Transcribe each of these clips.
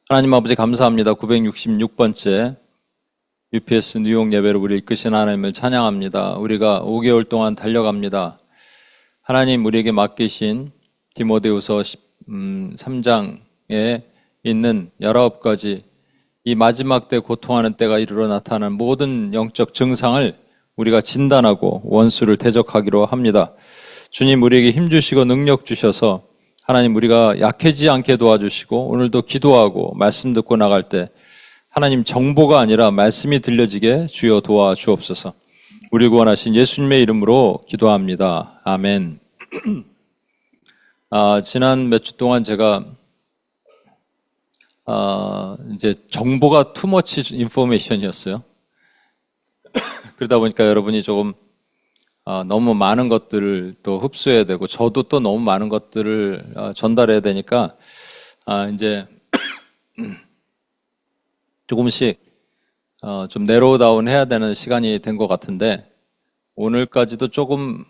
하나님 아버지 감사합니다. 966번째 UPS 뉴욕 예배를 우리 이끄신 하나님을 찬양합니다. 우리가 5개월 동안 달려갑니다. 하나님 우리에게 맡기신 디모데후서 3장에 있는 19가지 이 마지막 때 고통하는 때가 이르러 나타나는 모든 영적 증상을 우리가 진단하고 원수를 대적하기로 합니다. 주님 우리에게 힘주시고 능력 주셔서 하나님 우리가 약해지지 않게 도와주시고 오늘도 기도하고 말씀 듣고 나갈 때 하나님 정보가 아니라 말씀이 들려지게 주여 도와주옵소서. 우리 구원하신 예수님의 이름으로 기도합니다. 아멘. 지난 몇 주 동안 제가 이제 정보가 투머치 인포메이션이었어요. 그러다 보니까 여러분이 조금 너무 많은 것들을 또 흡수해야 되고 저도 또 너무 많은 것들을 전달해야 되니까 이제 조금씩 좀 내로우다운 해야 되는 시간이 된 것 같은데 오늘까지도 조금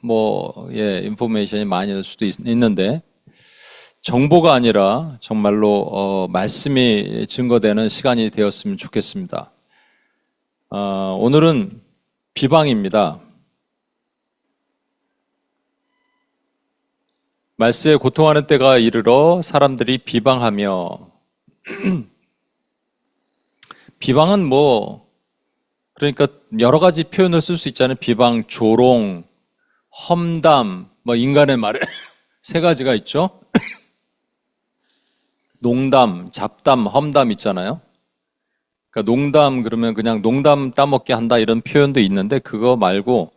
인포메이션이 많이 될 수도 있는데 정보가 아니라 정말로 말씀이 증거되는 시간이 되었으면 좋겠습니다. 오늘은 비방입니다. 말세에 고통하는 때가 이르러 사람들이 비방하며 비방은 그러니까 여러 가지 표현을 쓸 수 있잖아요. 비방, 조롱, 험담, 인간의 말에 세 가지가 있죠. 농담, 잡담, 험담 있잖아요. 그러니까 농담 그러면 그냥 농담 따먹게 한다 이런 표현도 있는데 그거 말고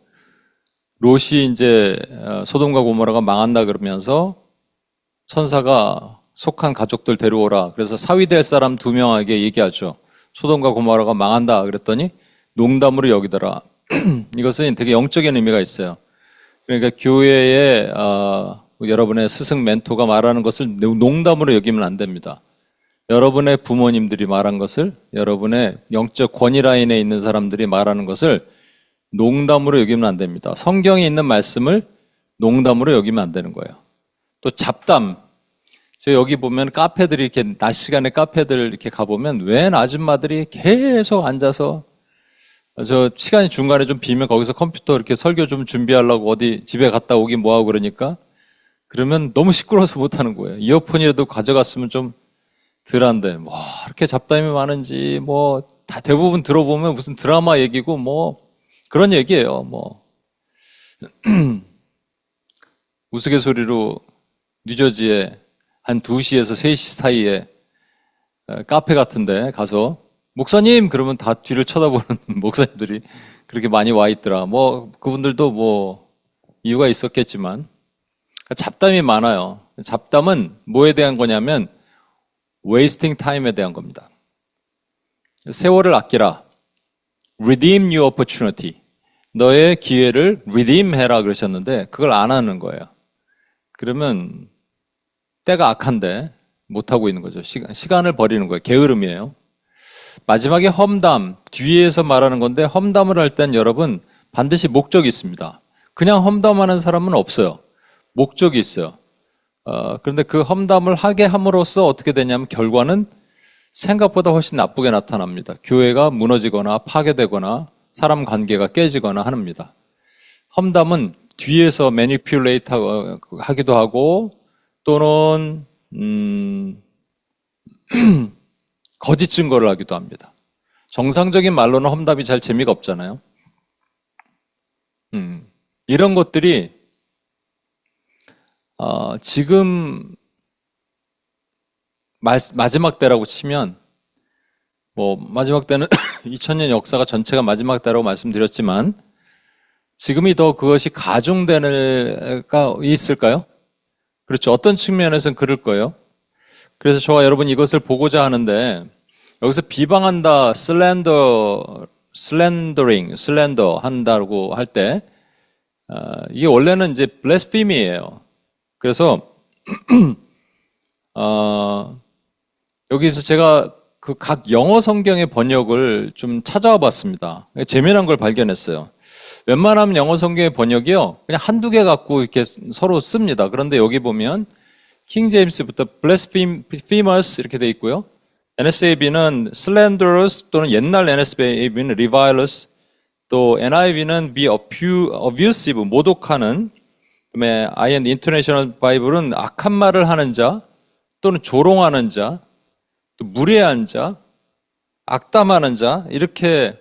롯이 이제 소돔과 고모라가 망한다 그러면서 천사가 속한 가족들 데려오라. 그래서 사위될 사람 2명에게 얘기하죠. 소돔과 고모라가 망한다 그랬더니 농담으로 여기더라. 이것은 되게 영적인 의미가 있어요. 그러니까 교회에 여러분의 스승 멘토가 말하는 것을 농담으로 여기면 안 됩니다. 여러분의 부모님들이 말한 것을, 여러분의 영적 권위 라인에 있는 사람들이 말하는 것을 농담으로 여기면 안 됩니다. 성경에 있는 말씀을 농담으로 여기면 안 되는 거예요. 또 잡담. 제가 여기 보면 카페들이 이렇게 낮 시간에 카페들 이렇게 가보면 웬 아줌마들이 계속 앉아서 저 시간이 중간에 좀 비면 거기서 컴퓨터 이렇게 설교 좀 준비하려고 어디 집에 갔다 오긴 뭐하고 그러니까 그러면 너무 시끄러워서 못하는 거예요. 이어폰이라도 가져갔으면 좀 덜한데 이렇게 잡담이 많은지 다 대부분 들어보면 무슨 드라마 얘기고 그런 얘기예요. 우스갯소리로 뉴저지에 한 2시에서 3시 사이에 카페 같은데 가서 목사님 그러면 다 뒤를 쳐다보는 목사님들이 그렇게 많이 와 있더라. 그분들도 이유가 있었겠지만 잡담이 많아요. 잡담은 뭐에 대한 거냐면 wasting time에 대한 겁니다. 세월을 아끼라. redeem your opportunity. 너의 기회를 redeem 해라 그러셨는데 그걸 안 하는 거예요. 그러면 때가 악한데 못하고 있는 거죠. 시간을 버리는 거예요. 게으름이에요. 마지막에 험담, 뒤에서 말하는 건데 험담을 할 땐 여러분 반드시 목적이 있습니다. 그냥 험담하는 사람은 없어요. 목적이 있어요. 그런데 그 험담을 하게 함으로써 어떻게 되냐면 결과는 생각보다 훨씬 나쁘게 나타납니다. 교회가 무너지거나 파괴되거나 사람 관계가 깨지거나 합니다. 험담은 뒤에서 매니퓰레이트 하기도 하고 또는 거짓 증거를 하기도 합니다. 정상적인 말로는 험담이 잘 재미가 없잖아요. 이런 것들이 지금 마지막 때라고 치면 마지막 때는 2000년 역사가 전체가 마지막 때라고 말씀드렸지만 지금이 더 그것이 가중되는 가 있을까요? 그렇죠. 어떤 측면에서는 그럴 거예요. 그래서 저와 여러분 이것을 보고자 하는데 여기서 비방한다, 슬렌더 한다고 할 때 이게 원래는 이제 블래스피미예요. 그래서 여기서 제가 그 각 영어 성경의 번역을 좀 찾아와 봤습니다. 재미난 걸 발견했어요. 웬만하면 영어 성경의 번역이요, 그냥 한두 개 갖고 이렇게 서로 씁니다. 그런데 여기 보면 킹 제임스부터 blasphemous 이렇게 돼 있고요. NSAB는 slanderous 또는 옛날 NSAB는 revilous, 또 NIV는 be abusive, 모독하는, 그다음에 IN International Bible은 악한 말을 하는 자 또는 조롱하는 자, 또 무례한 자, 악담하는 자, 이렇게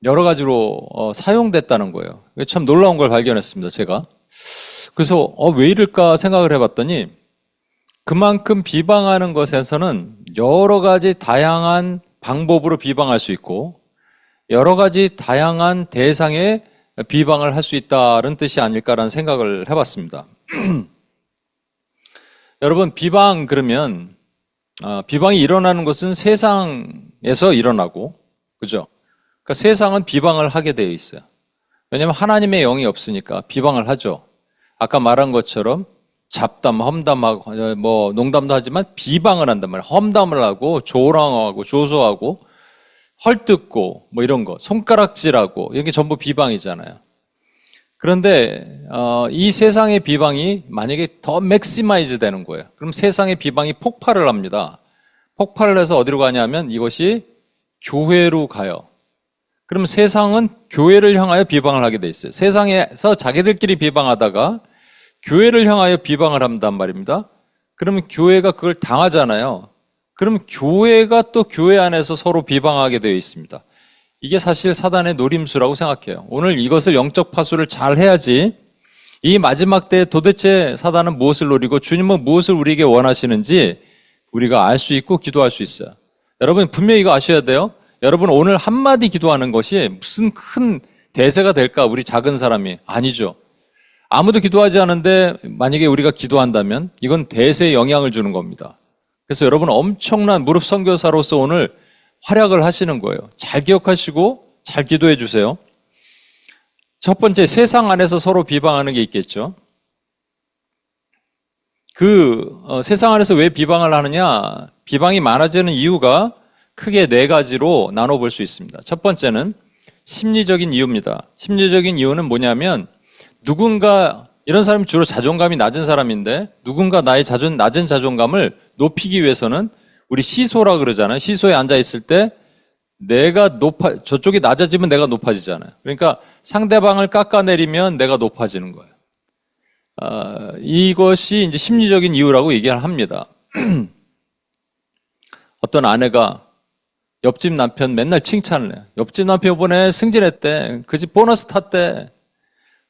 여러 가지로 사용됐다는 거예요. 참 놀라운 걸 발견했습니다, 제가. 그래서 왜 이럴까 생각을 해봤더니 그만큼 비방하는 것에서는 여러 가지 다양한 방법으로 비방할 수 있고 여러 가지 다양한 대상의 비방을 할 수 있다는 뜻이 아닐까라는 생각을 해봤습니다. 여러분, 비방 그러면 비방이 일어나는 것은 세상에서 일어나고, 그죠? 그러니까 세상은 비방을 하게 되어 있어요. 왜냐하면 하나님의 영이 없으니까 비방을 하죠. 아까 말한 것처럼 잡담, 험담하고 뭐 농담도 하지만 비방을 한단 말이에요. 험담을 하고 조롱하고 조소하고 헐뜯고 뭐 이런 거, 손가락질하고 이게 전부 비방이잖아요. 그런데 이 세상의 비방이 만약에 더 맥시마이즈 되는 거예요. 그럼 세상의 비방이 폭발을 합니다. 폭발을 해서 어디로 가냐면 이것이 교회로 가요. 그럼 세상은 교회를 향하여 비방을 하게 돼 있어요. 세상에서 자기들끼리 비방하다가 교회를 향하여 비방을 한단 말입니다. 그러면 교회가 그걸 당하잖아요. 그럼 교회가 또 교회 안에서 서로 비방하게 되어 있습니다. 이게 사실 사단의 노림수라고 생각해요. 오늘 이것을 영적 파수를 잘 해야지 이 마지막 때에 도대체 사단은 무엇을 노리고 주님은 무엇을 우리에게 원하시는지 우리가 알 수 있고 기도할 수 있어요. 여러분 분명히 이거 아셔야 돼요. 여러분 오늘 한마디 기도하는 것이 무슨 큰 대세가 될까? 우리 작은 사람이. 아니죠. 아무도 기도하지 않은데 만약에 우리가 기도한다면 이건 대세에 영향을 주는 겁니다. 그래서 여러분 엄청난 무릎 선교사로서 오늘 활약을 하시는 거예요. 잘 기억하시고 잘 기도해 주세요. 첫 번째, 세상 안에서 서로 비방하는 게 있겠죠. 세상 안에서 왜 비방을 하느냐? 비방이 많아지는 이유가 크게 네 가지로 나눠볼 수 있습니다. 첫 번째는 심리적인 이유입니다. 심리적인 이유는 뭐냐면 누군가, 이런 사람이 주로 자존감이 낮은 사람인데 누군가 나의 낮은 자존감을 높이기 위해서는 우리 시소라 그러잖아요. 시소에 앉아 있을 때 저쪽이 낮아지면 내가 높아지잖아요. 그러니까 상대방을 깎아내리면 내가 높아지는 거예요. 이것이 이제 심리적인 이유라고 얘기를 합니다. 어떤 아내가 옆집 남편 맨날 칭찬을 해요. 옆집 남편 이번에 승진했대. 그 집 보너스 탔대.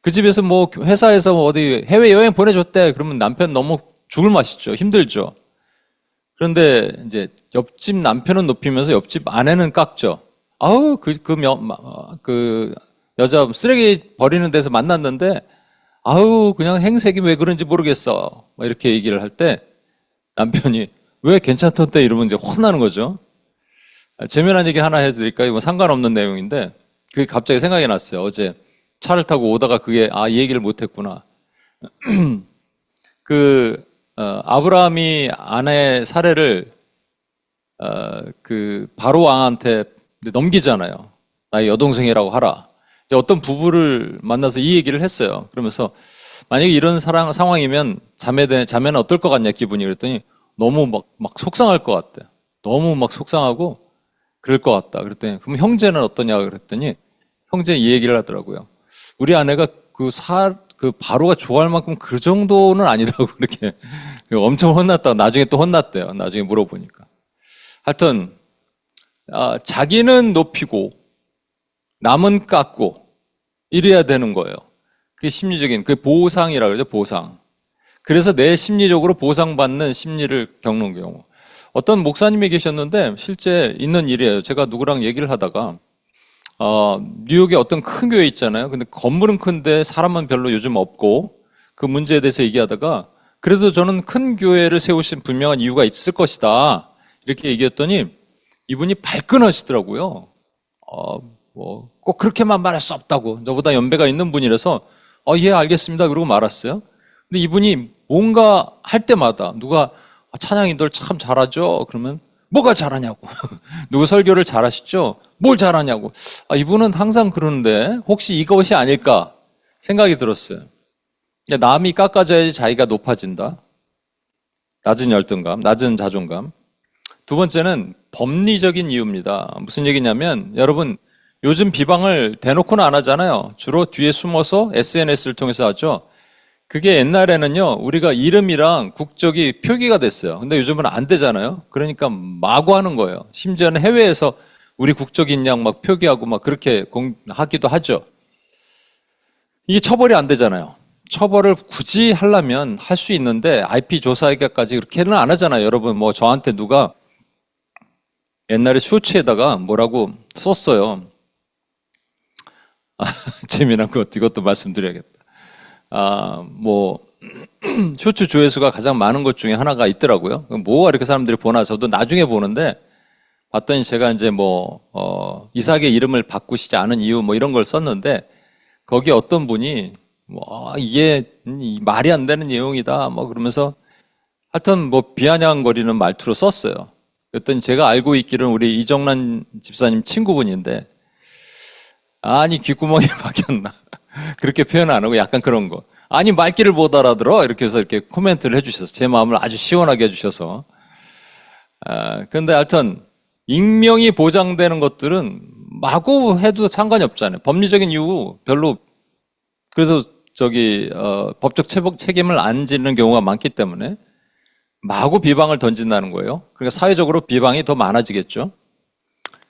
그 집에서 뭐 회사에서 뭐 어디 해외여행 보내줬대. 그러면 남편 너무 죽을 맛이죠. 힘들죠. 그런데 이제 옆집 남편은 높이면서 옆집 아내는 깎죠. 아우, 그 여자 쓰레기 버리는 데서 만났는데 아우, 그냥 행색이 왜 그런지 모르겠어. 뭐 이렇게 얘기를 할 때 남편이 왜 괜찮던데 이러면 이제 혼나는 거죠. 재미난 얘기 하나 해드릴까요? 뭐 상관없는 내용인데 그게 갑자기 생각이 났어요. 어제 차를 타고 오다가 이 얘기를 못했구나. 아브라함이 아내 사례를 바로 왕한테 넘기잖아요. 나의 여동생이라고 하라. 이제 어떤 부부를 만나서 이 얘기를 했어요. 그러면서 만약에 이런 상황이면 자매는 어떨 것 같냐 기분이. 그랬더니 너무 막 속상할 것 같대. 너무 막 속상하고 그럴 것 같다. 그랬더니 그럼 형제는 어떠냐 그랬더니 형제 이 얘기를 하더라고요. 우리 아내가 바로가 좋아할 만큼 그 정도는 아니라고 그렇게 엄청 혼났다. 나중에 또 혼났대요. 나중에 물어보니까. 하여튼 자기는 높이고 남은 깎고 이래야 되는 거예요. 그게 심리적인 보상이라고 그러죠. 보상. 그래서 내 심리적으로 보상받는 심리를 겪는 경우. 어떤 목사님이 계셨는데 실제 있는 일이에요. 제가 누구랑 얘기를 하다가 뉴욕에 어떤 큰 교회 있잖아요. 근데 건물은 큰데 사람은 별로 요즘 없고 그 문제에 대해서 얘기하다가 그래도 저는 큰 교회를 세우신 분명한 이유가 있을 것이다. 이렇게 얘기했더니 이분이 발끈하시더라고요. 꼭 그렇게만 말할 수 없다고. 저보다 연배가 있는 분이라서 예, 알겠습니다. 그러고 말았어요. 근데 이분이 뭔가 할 때마다 누가 찬양인들 참 잘하죠? 그러면 뭐가 잘하냐고. 누구 설교를 잘하시죠? 뭘 잘하냐고. 이분은 항상 그러는데 혹시 이것이 아닐까 생각이 들었어요. 남이 깎아줘야지 자기가 높아진다. 낮은 열등감, 낮은 자존감. 두 번째는 법리적인 이유입니다. 무슨 얘기냐면 여러분 요즘 비방을 대놓고는 안 하잖아요. 주로 뒤에 숨어서 SNS를 통해서 하죠. 그게 옛날에는요, 우리가 이름이랑 국적이 표기가 됐어요. 근데 요즘은 안 되잖아요. 그러니까 마구 하는 거예요. 심지어는 해외에서 우리 국적인 양 막 표기하고 막 그렇게 하기도 하죠. 이게 처벌이 안 되잖아요. 처벌을 굳이 하려면 할 수 있는데 IP 조사에까지 그렇게는 안 하잖아요. 여러분 뭐 저한테 누가 옛날에 쇼츠에다가 뭐라고 썼어요. 재미난 것 이것도 말씀드려야겠다. 뭐 쇼츠 조회수가 가장 많은 것 중에 하나가 있더라고요. 뭐가 이렇게 사람들이 보나 저도 나중에 보는데 봤더니 제가 이제 뭐 이삭의 이름을 바꾸시지 않은 이유 뭐 이런 걸 썼는데 거기 어떤 분이 뭐 이게 말이 안 되는 내용이다 뭐 그러면서 하여튼 뭐 비아냥거리는 말투로 썼어요. 그랬더니 제가 알고 있기로는 우리 이정란 집사님 친구분인데 아니 귓구멍이 박혔나 그렇게 표현 안 하고 약간 그런 거 아니 말귀를 못 알아들어 이렇게 해서 이렇게 코멘트를 해주셔서 제 마음을 아주 시원하게 해주셔서 근데 하여튼 익명이 보장되는 것들은 마구 해도 상관이 없잖아요. 법리적인 이유 별로 그래서 법적 책임을 안 지는 경우가 많기 때문에 마구 비방을 던진다는 거예요. 그러니까 사회적으로 비방이 더 많아지겠죠.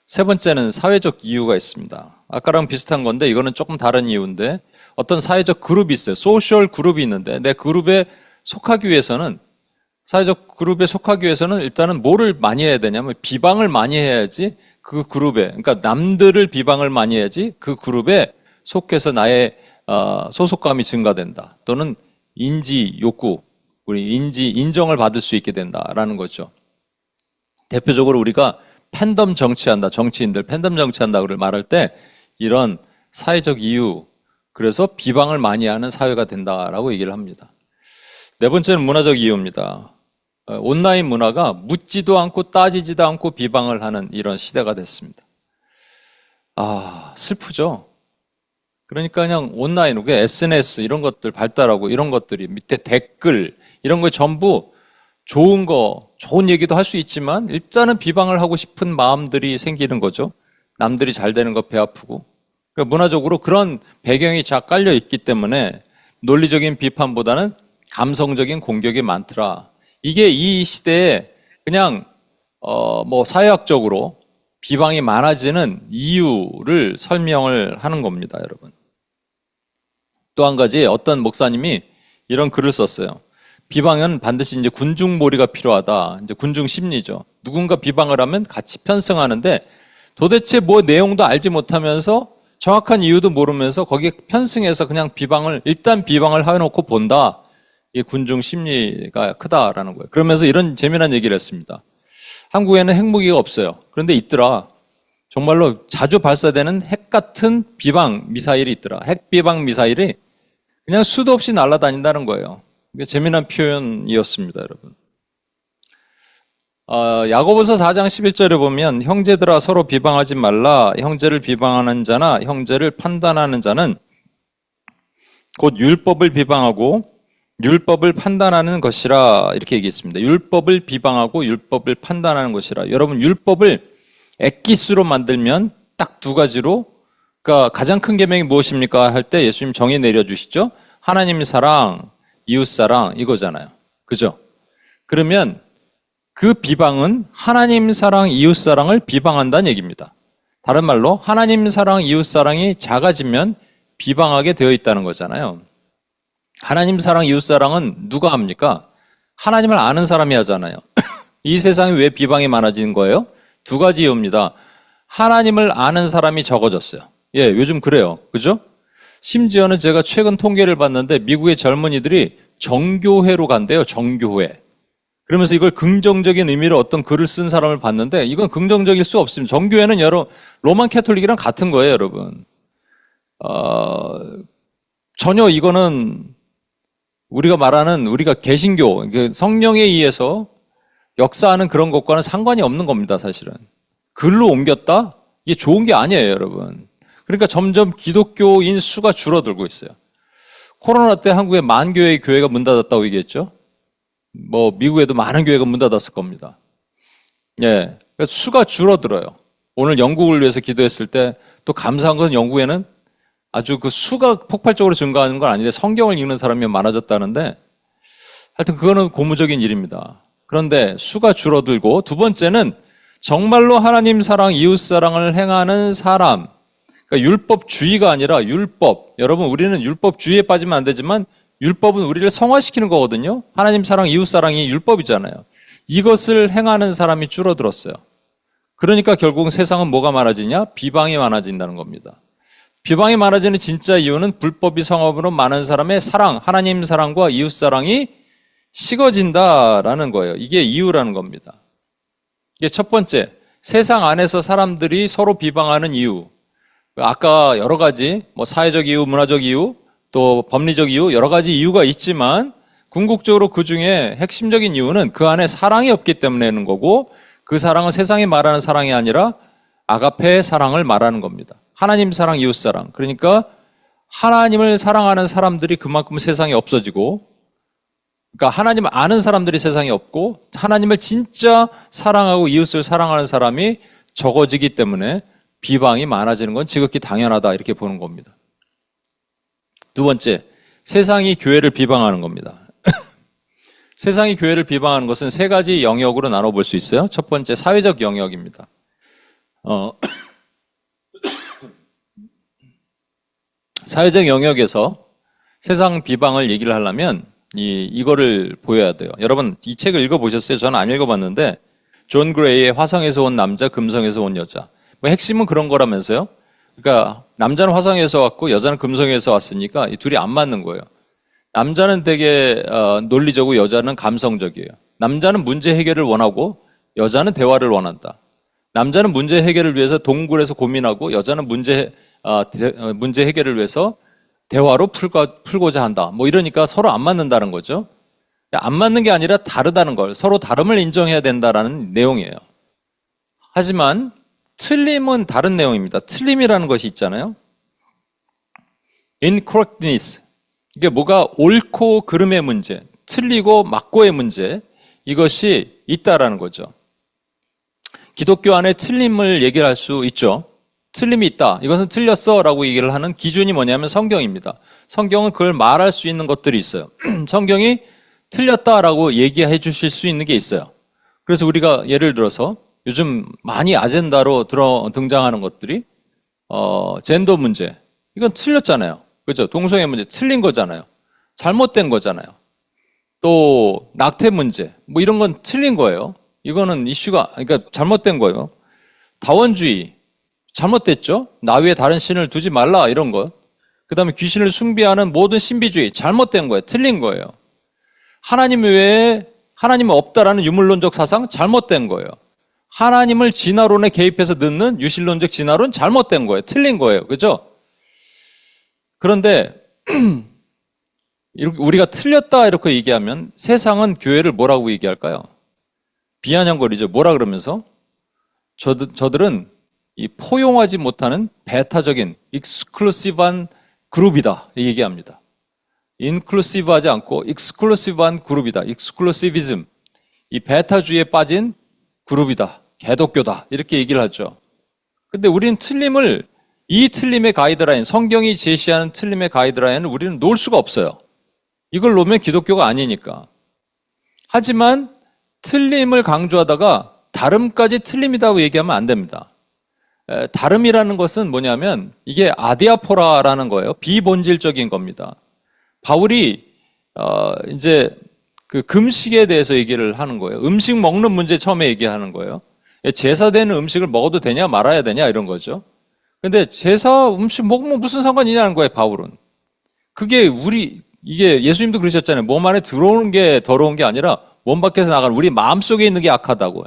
세 번째는 사회적 이유가 있습니다. 아까랑 비슷한 건데 이거는 조금 다른 이유인데 어떤 사회적 그룹이 있어요. 소셜 그룹이 있는데 내 그룹에 속하기 위해서는 사회적 그룹에 속하기 위해서는 일단은 뭐를 많이 해야 되냐면 비방을 많이 해야지 그 그룹에 그러니까 남들을 비방을 많이 해야지 그 그룹에 속해서 나의 소속감이 증가된다. 또는 인지 욕구, 우리 인정을 받을 수 있게 된다라는 거죠. 대표적으로 우리가 팬덤 정치한다, 정치인들 팬덤 정치한다고 말할 때 이런 사회적 이유, 그래서 비방을 많이 하는 사회가 된다라고 얘기를 합니다. 네 번째는 문화적 이유입니다. 온라인 문화가 묻지도 않고 따지지도 않고 비방을 하는 이런 시대가 됐습니다. 슬프죠? 그러니까 그냥 온라인, SNS 이런 것들 발달하고 이런 것들이 밑에 댓글 이런 거 전부 좋은 얘기도 할 수 있지만 일단은 비방을 하고 싶은 마음들이 생기는 거죠. 남들이 잘 되는 거 배 아프고. 그러니까 문화적으로 그런 배경이 잘 깔려 있기 때문에 논리적인 비판보다는 감성적인 공격이 많더라. 이게 이 시대에 그냥 뭐 사회학적으로 비방이 많아지는 이유를 설명을 하는 겁니다, 여러분. 또 한 가지 어떤 목사님이 이런 글을 썼어요. 비방은 반드시 이제 군중몰이가 필요하다. 이제 군중 심리죠. 누군가 비방을 하면 같이 편승하는데 도대체 뭐 내용도 알지 못하면서 정확한 이유도 모르면서 거기에 편승해서 그냥 일단 비방을 해놓고 본다. 이게 군중 심리가 크다라는 거예요. 그러면서 이런 재미난 얘기를 했습니다. 한국에는 핵무기가 없어요. 그런데 있더라. 정말로 자주 발사되는 핵 같은 비방 미사일이 있더라. 핵 비방 미사일이 그냥 수도 없이 날아다닌다는 거예요. 이게 재미난 표현이었습니다, 여러분. 야고보서 4장 11절에 보면 형제들아 서로 비방하지 말라. 형제를 비방하는 자나 형제를 판단하는 자는 곧 율법을 비방하고 율법을 판단하는 것이라 이렇게 얘기했습니다. 율법을 비방하고 율법을 판단하는 것이라. 여러분 율법을 엑기스로 만들면 딱 두 가지로 그러니까 가장 큰 계명이 무엇입니까? 할 때 예수님 정의 내려주시죠. 하나님 사랑, 이웃 사랑 이거잖아요. 그죠? 그러면 그 비방은 하나님 사랑, 이웃 사랑을 비방한다는 얘기입니다. 다른 말로 하나님 사랑, 이웃 사랑이 작아지면 비방하게 되어 있다는 거잖아요. 하나님 사랑, 이웃 사랑은 누가 합니까? 하나님을 아는 사람이 하잖아요. 이 세상에 왜 비방이 많아지는 거예요? 두 가지 이유입니다. 하나님을 아는 사람이 적어졌어요. 예, 요즘 그래요. 그죠? 심지어는 제가 최근 통계를 봤는데 미국의 젊은이들이 정교회로 간대요. 정교회. 그러면서 이걸 긍정적인 의미로 어떤 글을 쓴 사람을 봤는데 이건 긍정적일 수 없습니다. 정교회는 로만 캐톨릭이랑 같은 거예요, 여러분. 전혀 이거는 우리가 개신교, 성령에 의해서 역사하는 그런 것과는 상관이 없는 겁니다, 사실은. 글로 옮겼다? 이게 좋은 게 아니에요, 여러분. 그러니까 점점 기독교인 수가 줄어들고 있어요. 코로나 때 한국에 만 교회의 교회가 문 닫았다고 얘기했죠. 뭐 미국에도 많은 교회가 문 닫았을 겁니다. 예, 그래서 수가 줄어들어요. 오늘 영국을 위해서 기도했을 때 또 감사한 것은 영국에는 아주 그 수가 폭발적으로 증가하는 건 아닌데 성경을 읽는 사람이 많아졌다는데 하여튼 그거는 고무적인 일입니다. 그런데 수가 줄어들고 두 번째는 정말로 하나님 사랑, 이웃 사랑을 행하는 사람. 그러니까 율법주의가 아니라 율법. 여러분 우리는 율법주의에 빠지면 안 되지만 율법은 우리를 성화시키는 거거든요. 하나님 사랑, 이웃 사랑이 율법이잖아요. 이것을 행하는 사람이 줄어들었어요. 그러니까 결국 세상은 뭐가 많아지냐? 비방이 많아진다는 겁니다. 비방이 많아지는 진짜 이유는 불법이 성업으로 많은 사람의 사랑, 하나님 사랑과 이웃 사랑이 식어진다라는 거예요. 이게 이유라는 겁니다. 이게 첫 번째, 세상 안에서 사람들이 서로 비방하는 이유. 아까 여러 가지 뭐 사회적 이유, 문화적 이유, 또 법리적 이유 여러 가지 이유가 있지만 궁극적으로 그 중에 핵심적인 이유는 그 안에 사랑이 없기 때문에는 거고 그 사랑은 세상이 말하는 사랑이 아니라 아가페의 사랑을 말하는 겁니다. 하나님 사랑, 이웃 사랑. 그러니까 하나님을 사랑하는 사람들이 그만큼 세상에 없어지고 그러니까 하나님을 아는 사람들이 세상에 없고 하나님을 진짜 사랑하고 이웃을 사랑하는 사람이 적어지기 때문에 비방이 많아지는 건 지극히 당연하다 이렇게 보는 겁니다. 두 번째, 세상이 교회를 비방하는 겁니다. 세상이 교회를 비방하는 것은 세 가지 영역으로 나눠볼 수 있어요. 첫 번째, 사회적 영역입니다. 사회적 영역에서 세상 비방을 얘기를 하려면 이거를 보여야 돼요. 여러분 이 책을 읽어보셨어요? 저는 안 읽어봤는데 존 그레이의 화성에서 온 남자, 금성에서 온 여자. 뭐 핵심은 그런 거라면서요. 그러니까 남자는 화성에서 왔고 여자는 금성에서 왔으니까 이 둘이 안 맞는 거예요. 남자는 되게 논리적이고 여자는 감성적이에요. 남자는 문제 해결을 원하고 여자는 대화를 원한다. 남자는 문제 해결을 위해서 동굴에서 고민하고 여자는 문제 해결을 위해서 대화로 풀고자 한다. 뭐 이러니까 서로 안 맞는다는 거죠. 안 맞는 게 아니라 다르다는 걸, 서로 다름을 인정해야 된다라는 내용이에요. 하지만 틀림은 다른 내용입니다. 틀림이라는 것이 있잖아요. incorrectness. 이게 뭐가 옳고 그름의 문제, 틀리고 맞고의 문제, 이것이 있다라는 거죠. 기독교 안에 틀림을 얘기를 할 수 있죠. 틀림이 있다. 이것은 틀렸어 라고 얘기를 하는 기준이 뭐냐면 성경입니다. 성경은 그걸 말할 수 있는 것들이 있어요. 성경이 틀렸다라고 얘기해 주실 수 있는 게 있어요. 그래서 우리가 예를 들어서 요즘 많이 아젠다로 등장하는 것들이 젠더 문제. 이건 틀렸잖아요. 그렇죠? 동성애 문제 틀린 거잖아요. 잘못된 거잖아요. 또 낙태 문제 뭐 이런 건 틀린 거예요. 이거는 이슈가 그러니까 잘못된 거예요. 다원주의 잘못됐죠. 나 위에 다른 신을 두지 말라 이런 것. 그다음에 귀신을 숭배하는 모든 신비주의 잘못된 거예요. 틀린 거예요. 하나님 외에 하나님은 없다라는 유물론적 사상 잘못된 거예요. 하나님을 진화론에 개입해서 넣는 유실론적 진화론 잘못된 거예요. 틀린 거예요. 그죠? 그런데 우리가 틀렸다 이렇게 얘기하면 세상은 교회를 뭐라고 얘기할까요? 비아냥거리죠. 뭐라 그러면서? 저들은 이 포용하지 못하는 배타적인 익스클루시브한 그룹이다 얘기합니다. 인클루시브하지 않고 익스클루시브한 그룹이다. 익스클루시비즘. 이 배타주의에 빠진 그룹이다. 개독교다. 이렇게 얘기를 하죠. 근데 우리는 이 틀림의 가이드라인, 성경이 제시하는 틀림의 가이드라인을 우리는 놓을 수가 없어요. 이걸 놓으면 기독교가 아니니까. 하지만 틀림을 강조하다가 다름까지 틀림이라고 얘기하면 안 됩니다. 다름이라는 것은 뭐냐면 이게 아디아포라라는 거예요. 비본질적인 겁니다. 바울이 이제 그 금식에 대해서 얘기를 하는 거예요. 음식 먹는 문제 처음에 얘기하는 거예요. 제사되는 음식을 먹어도 되냐 말아야 되냐 이런 거죠. 근데 제사 음식 먹으면 무슨 상관이냐는 거예요, 바울은. 이게 예수님도 그러셨잖아요. 몸 안에 들어오는 게 더러운 게 아니라 몸 밖에서 나가는 우리 마음속에 있는 게 악하다고요.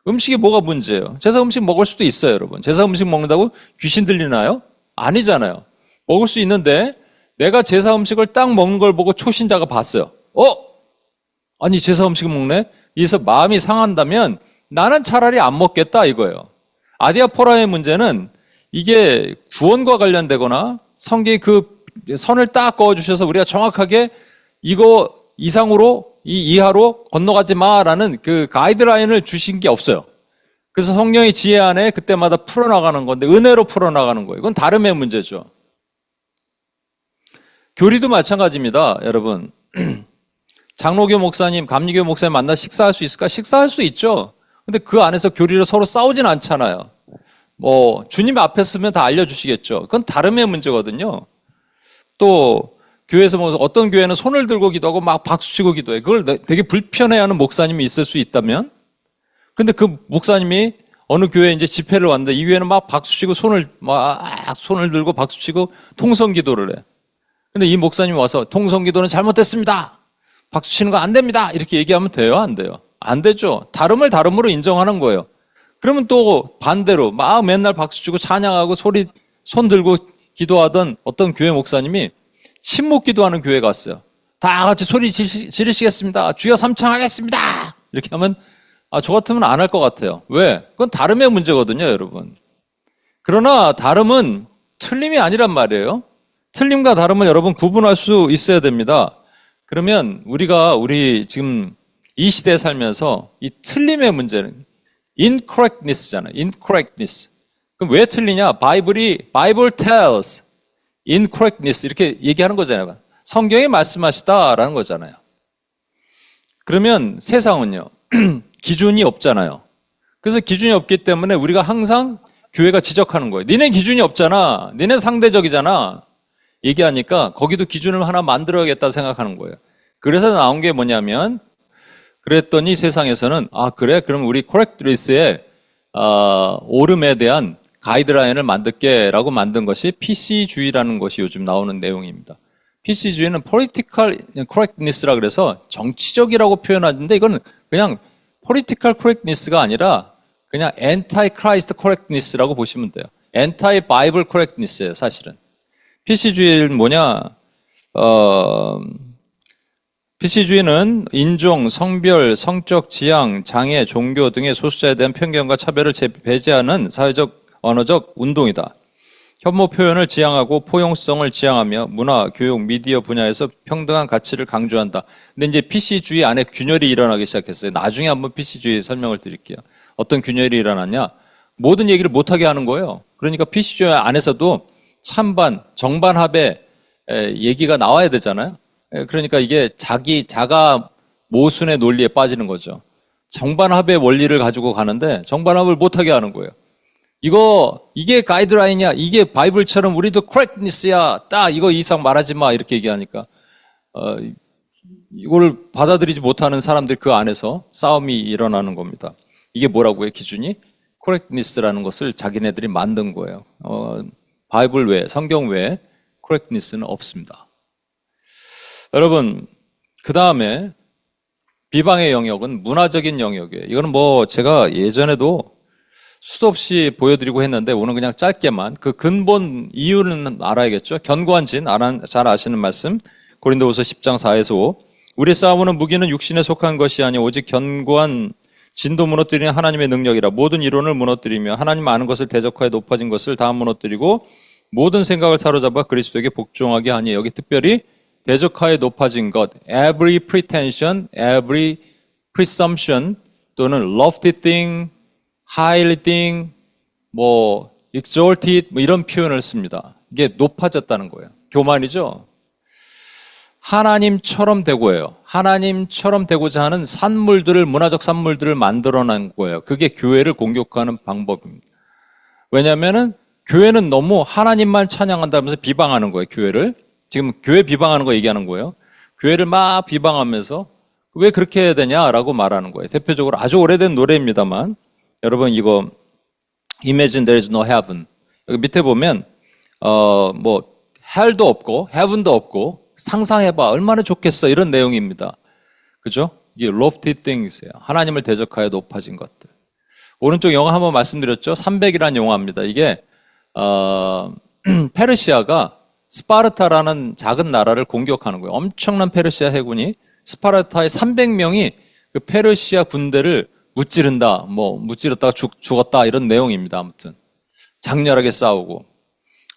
음식이 뭐가 문제예요? 제사 음식 먹을 수도 있어요, 여러분. 제사 음식 먹는다고 귀신 들리나요? 아니잖아요. 먹을 수 있는데 내가 제사 음식을 딱 먹는 걸 보고 초신자가 봤어요. 아니 제사 음식 먹네? 이래서 마음이 상한다면 나는 차라리 안 먹겠다 이거예요. 아디아포라의 문제는 이게 구원과 관련되거나 성경이 그 선을 딱 그어주셔서 우리가 정확하게 이거 이상으로 이하로 건너가지 마라는 그 가이드라인을 주신 게 없어요. 그래서 성령의 지혜 안에 그때마다 풀어나가는 건데 은혜로 풀어나가는 거예요. 이건 다름의 문제죠. 교리도 마찬가지입니다, 여러분. 장로교 목사님, 감리교 목사님 만나 식사할 수 있을까? 식사할 수 있죠. 근데 그 안에서 교리를 서로 싸우진 않잖아요. 뭐 주님 앞에 서면 다 알려주시겠죠. 그건 다름의 문제거든요. 또 교회에서 뭐 어떤 교회는 손을 들고 기도하고 막 박수치고 기도해. 그걸 되게 불편해하는 목사님이 있을 수 있다면, 근데 그 목사님이 어느 교회에 이제 집회를 왔는데 이 교회는 막 박수치고 손을 들고 박수치고 통성기도를 해. 근데 이 목사님이 와서 통성기도는 잘못됐습니다. 박수치는 거 안 됩니다. 이렇게 얘기하면 돼요? 안 돼요? 안 되죠. 다름을 다름으로 인정하는 거예요. 그러면 또 반대로 막 맨날 박수치고 찬양하고 손 들고 기도하던 어떤 교회 목사님이 침묵 기도하는 교회에 갔어요. 다 같이 소리 지르시겠습니다. 주여 삼창하겠습니다. 이렇게 하면 저 같으면 안 할 것 같아요. 왜? 그건 다름의 문제거든요, 여러분. 그러나 다름은 틀림이 아니란 말이에요. 틀림과 다름은 여러분 구분할 수 있어야 됩니다. 그러면 우리 지금 이 시대에 살면서 이 틀림의 문제는 incorrectness잖아요. incorrectness. 그럼 왜 틀리냐? Bible tells incorrectness 이렇게 얘기하는 거잖아요. 성경이 말씀하시다라는 거잖아요. 그러면 세상은요. 기준이 없잖아요. 그래서 기준이 없기 때문에 우리가 항상 교회가 지적하는 거예요. 니네 기준이 없잖아. 니네 상대적이잖아. 얘기하니까 거기도 기준을 하나 만들어야겠다 생각하는 거예요. 그래서 나온 게 뭐냐면, 그랬더니 세상에서는 그래? 그럼 우리 correctness의 옳음에 대한 가이드라인을 만들게라고 만든 것이 PC주의라는 것이 요즘 나오는 내용입니다. PC주의는 political correctness라 그래서 정치적이라고 표현하는데 이건 그냥 political correctness가 아니라 그냥 anti-Christ correctness라고 보시면 돼요. anti-Bible correctness예요, 사실은. PC주의는 뭐냐? PC주의는 인종, 성별, 성적 지향, 장애, 종교 등의 소수자에 대한 편견과 차별을 배제하는 사회적, 언어적 운동이다. 혐오 표현을 지향하고 포용성을 지향하며 문화, 교육, 미디어 분야에서 평등한 가치를 강조한다. 근데 이제 PC주의 안에 균열이 일어나기 시작했어요. 나중에 한번 PC주의 설명을 드릴게요. 어떤 균열이 일어났냐? 모든 얘기를 못하게 하는 거예요. 그러니까 PC주의 안에서도 찬반, 정반합의 얘기가 나와야 되잖아요. 그러니까 이게 자가 모순의 논리에 빠지는 거죠. 정반합의 원리를 가지고 가는데 정반합을 못하게 하는 거예요. 이게 가이드라인이야. 이게 바이블처럼 우리도 correctness야. 이거 이상 말하지 마. 이렇게 얘기하니까 이걸 받아들이지 못하는 사람들 그 안에서 싸움이 일어나는 겁니다. 이게 뭐라고요? 기준이? correctness라는 것을 자기네들이 만든 거예요. 바이블 외에, 성경 외에 correctness는 없습니다. 여러분, 그 다음에 비방의 영역은 문화적인 영역이에요. 이거는 뭐 제가 예전에도 수도 없이 보여드리고 했는데 오늘 그냥 짧게만 그 근본 이유는 알아야겠죠. 견고한 진, 잘 아시는 말씀 고린도후서 10장 4에서 5. 우리 싸움은 무기는 육신에 속한 것이 아니 오직 견고한 진도 무너뜨리는 하나님의 능력이라. 모든 이론을 무너뜨리며 하나님 아는 것을 대적하여 높아진 것을 다 무너뜨리고 모든 생각을 사로잡아 그리스도에게 복종하게 하니. 여기 특별히 대적하여 높아진 것, every pretension, every presumption 또는 lofty thing, highly thing, exalted 이런 표현을 씁니다. 이게 높아졌다는 거예요. 교만이죠. 하나님처럼 되고예요. 하나님처럼 되고자 하는 문화적 산물들을 만들어낸 거예요. 그게 교회를 공격하는 방법입니다. 왜냐하면은 교회는 너무 하나님만 찬양한다면서 비방하는 거예요. 교회를. 지금 교회 비방하는 거 얘기하는 거예요. 교회를 막 비방하면서 왜 그렇게 해야 되냐라고 말하는 거예요. 대표적으로 아주 오래된 노래입니다만 여러분 이거 Imagine there is no heaven. 여기 밑에 보면 hell도 없고 heaven도 없고 상상해봐 얼마나 좋겠어 이런 내용입니다. 그죠? 이게 lofty things예요. 하나님을 대적하여 높아진 것들. 오른쪽 영화 한번 말씀드렸죠. 300이라는 영화입니다. 이게 페르시아가 스파르타라는 작은 나라를 공격하는 거예요. 엄청난 페르시아 해군이 스파르타의 300명이 그 페르시아 군대를 무찌르다가 죽었다 이런 내용입니다. 아무튼 장렬하게 싸우고.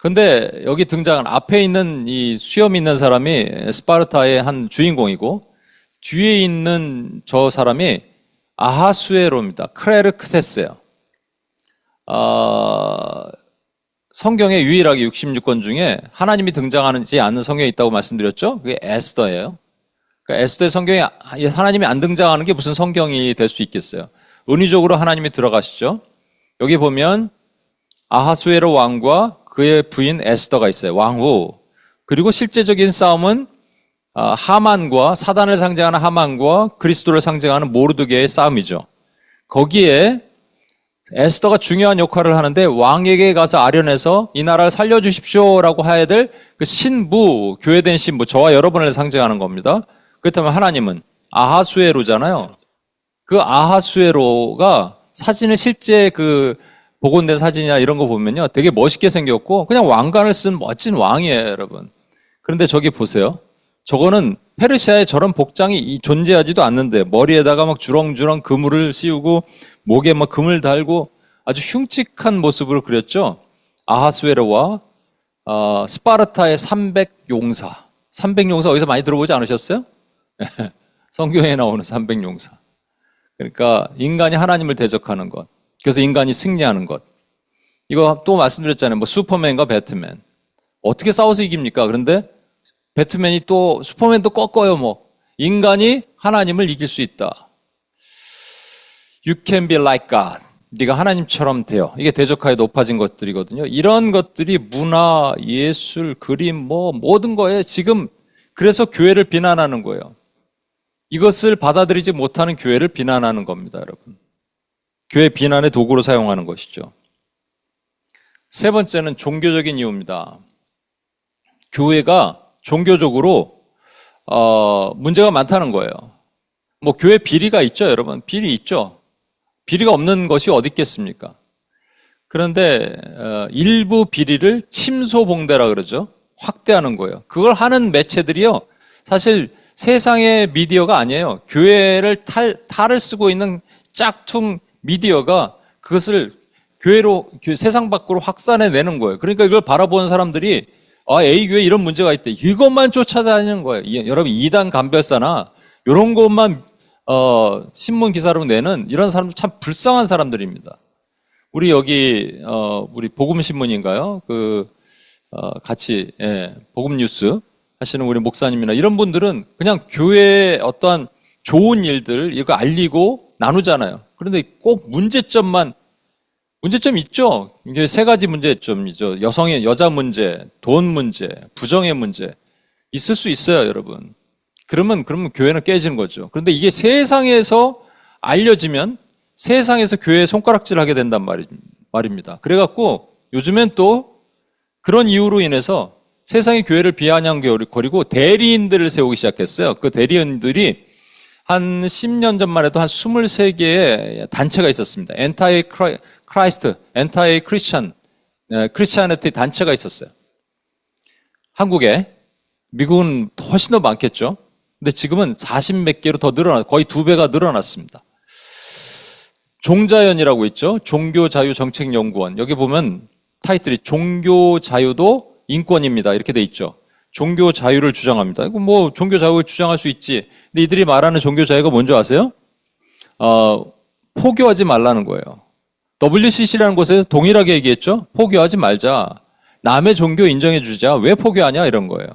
근데 여기 등장한 앞에 있는 이 수염 있는 사람이 스파르타의 한 주인공이고 뒤에 있는 저 사람이 아하수에로입니다. 크레르크세스예요. 성경에 유일하게 66권 중에 하나님이 등장하지 않는 성경이 있다고 말씀드렸죠? 그게 에스더예요. 그러니까 에스더의 성경에 하나님이 안 등장하는 게 무슨 성경이 될 수 있겠어요? 은유적으로 하나님이 들어가시죠. 여기 보면 아하수에로 왕과 그의 부인 에스더가 있어요. 왕후. 그리고 실제적인 싸움은 하만과 사단을 상징하는 하만과 그리스도를 상징하는 모르드게의 싸움이죠. 거기에 에스더가 중요한 역할을 하는데 왕에게 가서 아련해서 이 나라를 살려주십시오라고 해야 될 그 신부, 교회된 신부, 저와 여러분을 상징하는 겁니다. 그렇다면 하나님은 아하수에로잖아요. 그 아하수에로가 사진을 실제 그 복원된 사진이나 이런 거 보면요. 되게 멋있게 생겼고 그냥 왕관을 쓴 멋진 왕이에요, 여러분. 그런데 저기 보세요. 저거는 페르시아에 저런 복장이 존재하지도 않는데 머리에다가 막 주렁주렁 그물을 씌우고 목에 막 금을 달고 아주 흉측한 모습으로 그렸죠. 아하수에로와 스파르타의 300용사. 300용사 어디서 많이 들어보지 않으셨어요? 성경에 나오는 300용사. 그러니까 인간이 하나님을 대적하는 것. 그래서 인간이 승리하는 것. 이거 또 말씀드렸잖아요. 뭐 슈퍼맨과 배트맨. 어떻게 싸워서 이깁니까? 그런데 배트맨이 또 슈퍼맨도 꺾어요. 뭐 인간이 하나님을 이길 수 있다. You can be like God. 네가 하나님처럼 돼요. 이게 대적하에 높아진 것들이거든요. 이런 것들이 문화, 예술, 그림 뭐 모든 거에 지금 그래서 교회를 비난하는 거예요. 이것을 받아들이지 못하는 교회를 비난하는 겁니다, 여러분. 교회 비난의 도구로 사용하는 것이죠. 세 번째는 종교적인 이유입니다. 교회가 종교적으로 문제가 많다는 거예요. 뭐 교회 비리가 있죠, 여러분. 비리 있죠. 비리가 없는 것이 어디 있겠습니까? 그런데 일부 비리를 침소봉대라 그러죠. 확대하는 거예요. 그걸 하는 매체들이요. 사실 세상의 미디어가 아니에요. 교회를 탈을 쓰고 있는 짝퉁 미디어가 그것을 교회로 세상 밖으로 확산해 내는 거예요. 그러니까 이걸 바라보는 사람들이 A교회 이런 문제가 있대. 이것만 쫓아다니는 거예요. 여러분 이단 간별사나 이런 것만 신문 기사로 내는 이런 사람들 참 불쌍한 사람들입니다. 우리 여기 우리 복음신문인가요? 같이 복음뉴스 하시는 우리 목사님이나 이런 분들은 그냥 교회의 어떠한 좋은 일들 이거 알리고 나누잖아요. 그런데 꼭 문제점 있죠. 이게 세 가지 문제점이죠. 여자 문제, 돈 문제, 부정의 문제 있을 수 있어요, 여러분. 그러면 교회는 깨지는 거죠. 그런데 이게 세상에서 알려지면 세상에서 교회에 손가락질하게 된단 말입니다. 그래갖고 요즘엔 또 그런 이유로 인해서 세상의 교회를 비아냥거리고 대리인들을 세우기 시작했어요. 그 대리인들이 한 10년 전만 해도 한 23개의 단체가 있었습니다. 엔타이 크라이스트, 엔타이 크리스찬, 크리스찬리티 단체가 있었어요. 한국에. 미국은 훨씬 더 많겠죠. 근데 지금은 40몇 개로 더 거의 2배가 늘어났습니다. 종자연이라고 있죠. 종교자유정책연구원. 여기 보면 타이틀이 종교자유도 인권입니다. 이렇게 돼 있죠. 종교 자유를 주장합니다. 이거 뭐 종교 자유를 주장할 수 있지. 근데 이들이 말하는 종교 자유가 뭔지 아세요? 포교하지 말라는 거예요. WCC라는 곳에서 동일하게 얘기했죠. 포교하지 말자. 남의 종교 인정해 주자. 왜 포교하냐 이런 거예요.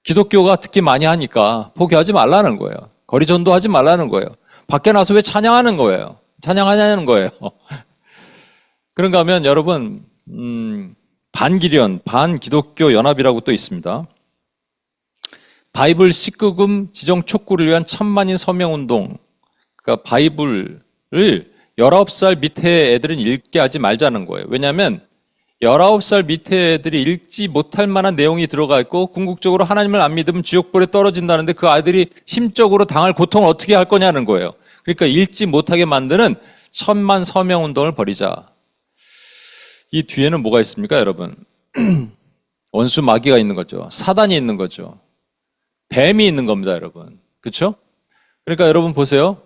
기독교가 특히 많이 하니까 포교하지 말라는 거예요. 거리 전도하지 말라는 거예요. 밖에 나서 왜 찬양하는 거예요? 찬양하냐는 거예요. 그런가 하면 여러분 반기련, 반기독교 연합이라고 또 있습니다. 바이블 19금 지정 촉구를 위한 천만인 서명운동. 그러니까 바이블을 19살 밑에 애들은 읽게 하지 말자는 거예요. 왜냐하면 19살 밑에 애들이 읽지 못할 만한 내용이 들어가 있고 궁극적으로 하나님을 안 믿으면 지옥불에 떨어진다는데 그 아이들이 심적으로 당할 고통을 어떻게 할 거냐는 거예요. 그러니까 읽지 못하게 만드는 천만 서명운동을 벌이자. 이 뒤에는 뭐가 있습니까, 여러분? 원수 마귀가 있는 거죠. 사단이 있는 거죠. 뱀이 있는 겁니다, 여러분. 그렇죠? 그러니까 여러분 보세요.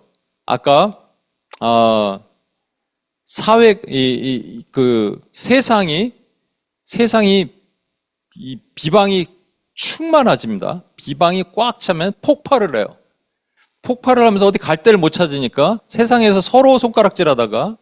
아까 세상이 이 비방이 충만해집니다. 비방이 꽉 차면 폭발을 해요. 폭발을 하면서 어디 갈 데를 못 찾으니까 세상에서 서로 손가락질하다가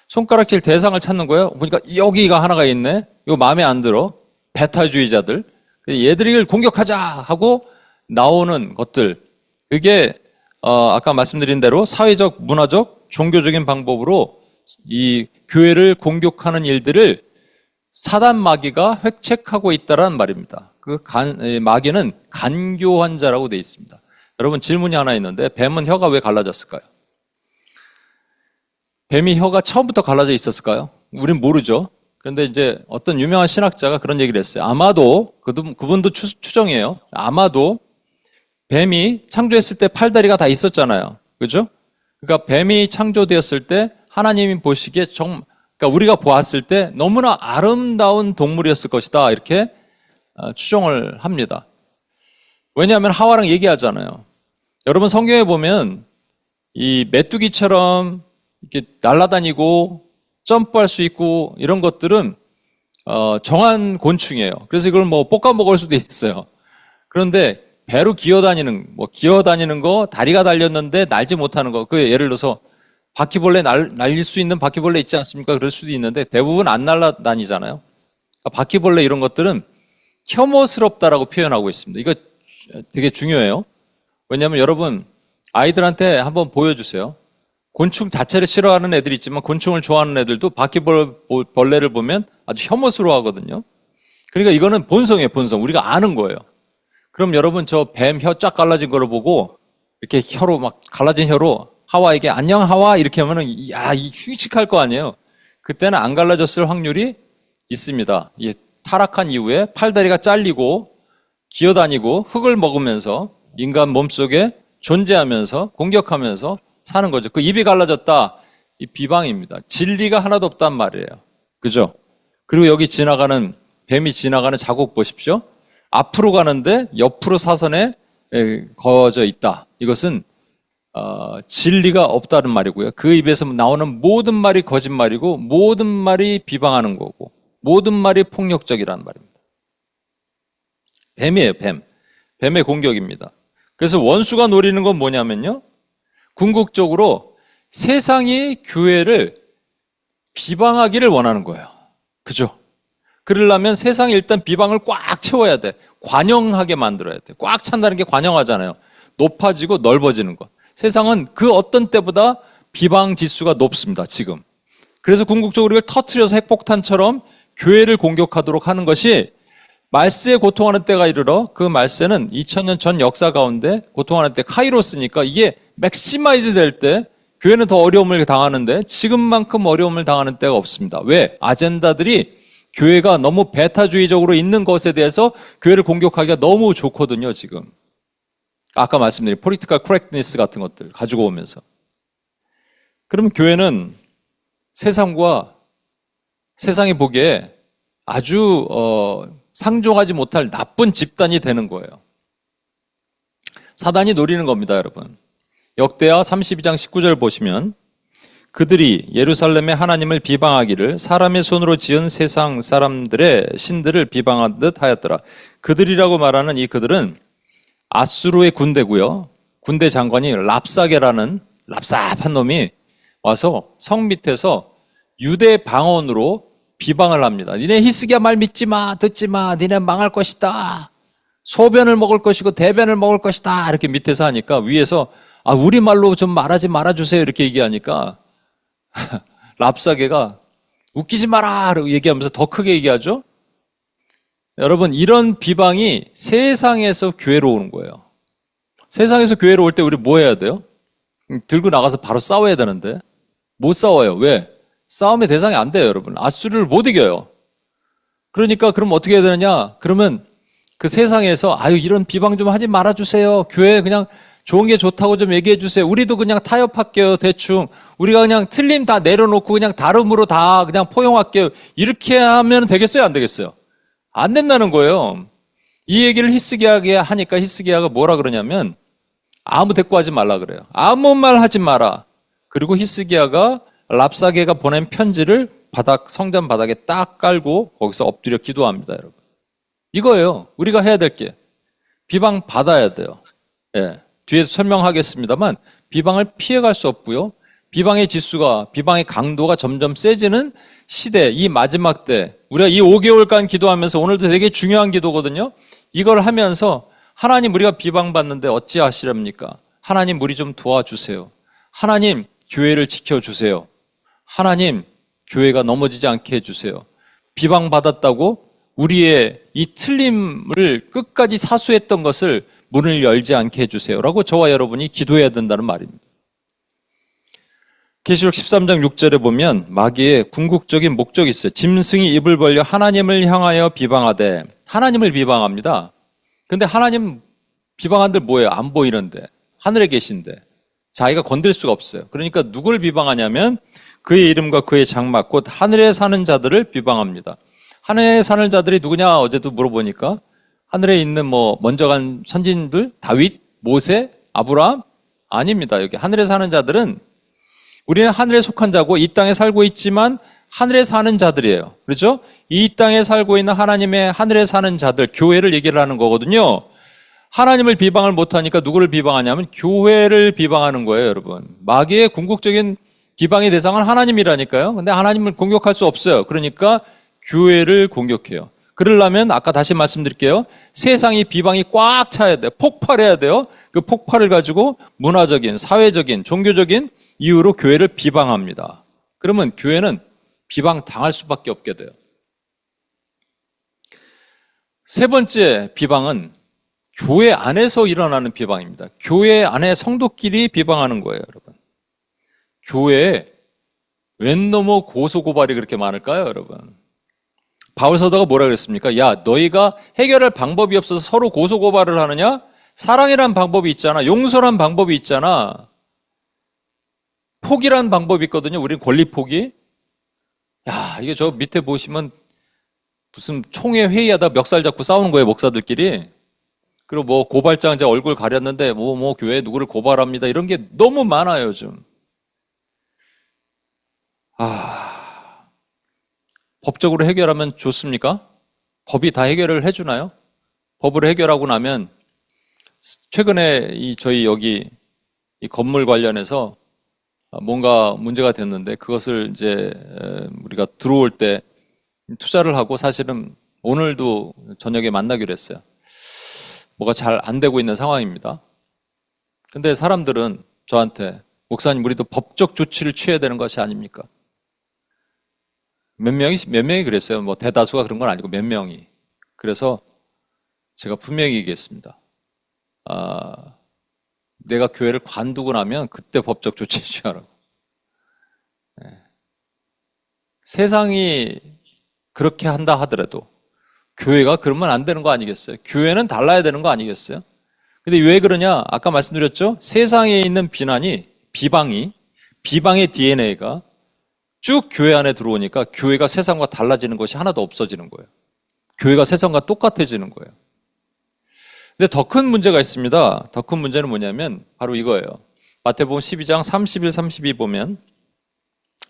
손가락질 대상을 찾는 거예요. 보니까 여기가 하나가 있네. 이거 마음에 안 들어. 배타주의자들. 얘들을 공격하자 하고 나오는 것들. 그게 아까 말씀드린 대로 사회적, 문화적, 종교적인 방법으로 이 교회를 공격하는 일들을 사단 마귀가 획책하고 있다라는 말입니다. 마귀는 간교한 자라고 되어 있습니다. 여러분 질문이 하나 있는데 뱀은 혀가 왜 갈라졌을까요? 뱀이 혀가 처음부터 갈라져 있었을까요? 우린 모르죠. 그런데 이제 어떤 유명한 신학자가 그런 얘기를 했어요. 아마도 그분도 추정이에요. 아마도 뱀이 창조했을 때 팔다리가 다 있었잖아요. 그죠? 그러니까 뱀이 창조되었을 때 하나님이 보시기에 그러니까 우리가 보았을 때 너무나 아름다운 동물이었을 것이다. 이렇게 추정을 합니다. 왜냐하면 하와랑 얘기하잖아요. 여러분 성경에 보면 이 메뚜기처럼 이렇게 날아다니고 점프할 수 있고 이런 것들은 정한 곤충이에요. 그래서 이걸 뭐 볶아 먹을 수도 있어요. 그런데 배로 기어다니는 거, 다리가 달렸는데 날지 못하는 거, 그 예를 들어서 바퀴벌레 날릴 수 있는 바퀴벌레 있지 않습니까? 그럴 수도 있는데 대부분 안 날아다니잖아요. 그러니까 바퀴벌레 이런 것들은 혐오스럽다라고 표현하고 있습니다. 이거 되게 중요해요. 왜냐하면 여러분 아이들한테 한번 보여주세요. 곤충 자체를 싫어하는 애들이 있지만 곤충을 좋아하는 애들도 바퀴벌레를 보면 아주 혐오스러워 하거든요. 그러니까 이거는 본성이에요, 본성. 우리가 아는 거예요. 그럼 여러분 저 뱀 혀 쫙 갈라진 거를 보고 이렇게 혀로 막 갈라진 혀로 하와에게 안녕 하와 이렇게 하면은 이 흉측할 거 아니에요. 그때는 안 갈라졌을 확률이 있습니다. 이 타락한 이후에 팔다리가 잘리고 기어다니고 흙을 먹으면서 인간 몸속에 존재하면서 공격하면서 사는 거죠. 그 입이 갈라졌다. 이 비방입니다. 진리가 하나도 없단 말이에요. 그죠? 그리고 여기 뱀이 지나가는 자국 보십시오. 앞으로 가는데 옆으로 사선에 거져 있다. 이것은 진리가 없다는 말이고요. 그 입에서 나오는 모든 말이 거짓말이고 모든 말이 비방하는 거고 모든 말이 폭력적이라는 말입니다. 뱀이에요, 뱀. 뱀의 공격입니다. 그래서 원수가 노리는 건 뭐냐면요. 궁극적으로 세상이 교회를 비방하기를 원하는 거예요. 그죠? 그러려면 세상이 일단 비방을 꽉 채워야 돼. 관영하게 만들어야 돼. 꽉 찬다는 게 관영하잖아요. 높아지고 넓어지는 것. 세상은 그 어떤 때보다 비방 지수가 높습니다, 지금. 그래서 궁극적으로 이걸 터트려서 핵폭탄처럼 교회를 공격하도록 하는 것이 말세에 고통하는 때가 이르러 그 말세는 2000년 전 역사 가운데 고통하는 때 카이로스니까 이게 맥시마이즈 될 때 교회는 더 어려움을 당하는데 지금만큼 어려움을 당하는 때가 없습니다. 왜? 아젠다들이 교회가 너무 배타주의적으로 있는 것에 대해서 교회를 공격하기가 너무 좋거든요, 지금. 아까 말씀드린 폴리티컬 코렉트니스 같은 것들 가지고 오면서. 그러면 교회는 세상과 세상이 보기에 아주 상종하지 못할 나쁜 집단이 되는 거예요. 사단이 노리는 겁니다, 여러분. 역대하 32장 19절 보시면 그들이 예루살렘의 하나님을 비방하기를 사람의 손으로 지은 세상 사람들의 신들을 비방하듯 하였더라. 그들이라고 말하는 이 그들은 아수르의 군대고요. 군대 장관이 랍사게라는 랍삽한 놈이 와서 성 밑에서 유대 방언으로 비방을 합니다. 니네 히스기야 말 믿지 마, 듣지 마, 니네 망할 것이다. 소변을 먹을 것이고 대변을 먹을 것이다. 이렇게 밑에서 하니까 위에서 우리말로 좀 말하지 말아주세요. 이렇게 얘기하니까 랍사게가 웃기지 마라 라고 얘기하면서 더 크게 얘기하죠. 여러분 이런 비방이 세상에서 교회로 오는 거예요. 세상에서 교회로 올 때 우리 뭐 해야 돼요? 들고 나가서 바로 싸워야 되는데 못 싸워요. 왜? 싸움의 대상이 안 돼요, 여러분. 아수르를 못 이겨요. 그러니까 그럼 어떻게 해야 되느냐? 그러면 그 세상에서 이런 비방 좀 하지 말아주세요. 교회 그냥 좋은 게 좋다고 좀 얘기해 주세요. 우리도 그냥 타협할게요, 대충. 우리가 그냥 틀림 다 내려놓고 그냥 다름으로 다 그냥 포용할게요. 이렇게 하면 되겠어요, 안 되겠어요? 안 된다는 거예요. 이 얘기를 히스기야에게 하니까 히스기야가 뭐라 그러냐면 아무 대꾸하지 말라 그래요. 아무 말 하지 마라. 그리고 히스기야가 랍사게가 보낸 편지를 성전 바닥에 딱 깔고 거기서 엎드려 기도합니다, 여러분. 이거예요. 우리가 해야 될 게. 비방 받아야 돼요. 예. 뒤에서 설명하겠습니다만 비방을 피해갈 수 없고요. 비방의 지수가, 비방의 강도가 점점 세지는 시대, 이 마지막 때, 우리가 이 5개월간 기도하면서 오늘도 되게 중요한 기도거든요. 이걸 하면서 하나님, 우리가 비방받는데 어찌하시렵니까? 하나님, 우리 좀 도와주세요. 하나님, 교회를 지켜주세요. 하나님, 교회가 넘어지지 않게 해주세요. 비방받았다고 우리의 이 틀림을 끝까지 사수했던 것을 문을 열지 않게 해주세요. 라고 저와 여러분이 기도해야 된다는 말입니다. 계시록 13장 6절에 보면 마귀의 궁극적인 목적이 있어요. 짐승이 입을 벌려 하나님을 향하여 비방하되, 하나님을 비방합니다. 근데 하나님 비방한들 뭐예요? 안 보이는데, 하늘에 계신데 자기가 건들 수가 없어요. 그러니까 누구를 비방하냐면 그의 이름과 그의 장막 곧 하늘에 사는 자들을 비방합니다. 하늘에 사는 자들이 누구냐? 어제도 물어보니까 하늘에 있는 먼저 간 선진들, 다윗, 모세, 아브라함? 아닙니다. 여기 하늘에 사는 자들은 우리는 하늘에 속한 자고 이 땅에 살고 있지만 하늘에 사는 자들이에요. 그렇죠? 이 땅에 살고 있는 하나님의 하늘에 사는 자들, 교회를 얘기를 하는 거거든요. 하나님을 비방을 못하니까 누구를 비방하냐면 교회를 비방하는 거예요, 여러분. 마귀의 궁극적인 비방의 대상은 하나님이라니까요. 근데 하나님을 공격할 수 없어요. 그러니까 교회를 공격해요. 그러려면 아까 다시 말씀드릴게요. 세상이 비방이 꽉 차야 돼요. 폭발해야 돼요. 그 폭발을 가지고 문화적인, 사회적인, 종교적인 이유로 교회를 비방합니다. 그러면 교회는 비방 당할 수밖에 없게 돼요. 세 번째 비방은 교회 안에서 일어나는 비방입니다. 교회 안에 성도끼리 비방하는 거예요, 여러분. 교회에 웬 놈의 고소고발이 그렇게 많을까요, 여러분? 바울 사도가 뭐라 그랬습니까? 야, 너희가 해결할 방법이 없어서 서로 고소고발을 하느냐? 사랑이란 방법이 있잖아. 용서란 방법이 있잖아. 포기란 방법이 있거든요. 우리는 권리 포기. 야, 이게 저 밑에 보시면 무슨 총회 회의하다 멱살 잡고 싸우는 거예요, 목사들끼리. 그리고 고발장 제 얼굴 가렸는데 교회 누구를 고발합니다. 이런 게 너무 많아요, 요즘. 법적으로 해결하면 좋습니까? 법이 다 해결을 해주나요? 법으로 해결하고 나면 최근에 저희 여기 이 건물 관련해서 뭔가 문제가 됐는데 그것을 이제 우리가 들어올 때 투자를 하고 사실은 오늘도 저녁에 만나기로 했어요. 뭐가 잘 안 되고 있는 상황입니다. 근데 사람들은 저한테 목사님 우리도 법적 조치를 취해야 되는 것이 아닙니까? 몇 명이 그랬어요. 대다수가 그런 건 아니고 몇 명이. 그래서 제가 분명히 얘기했습니다. 내가 교회를 관두고 나면 그때 법적 조치 취하라고. 네. 세상이 그렇게 한다 하더라도 교회가 그러면 안 되는 거 아니겠어요? 교회는 달라야 되는 거 아니겠어요? 근데 왜 그러냐? 아까 말씀드렸죠? 세상에 있는 비방의 DNA가 쭉 교회 안에 들어오니까 교회가 세상과 달라지는 것이 하나도 없어지는 거예요. 교회가 세상과 똑같아지는 거예요. 근데 더 큰 문제가 있습니다. 더 큰 문제는 뭐냐면 바로 이거예요. 마태복음 12장 31, 32 보면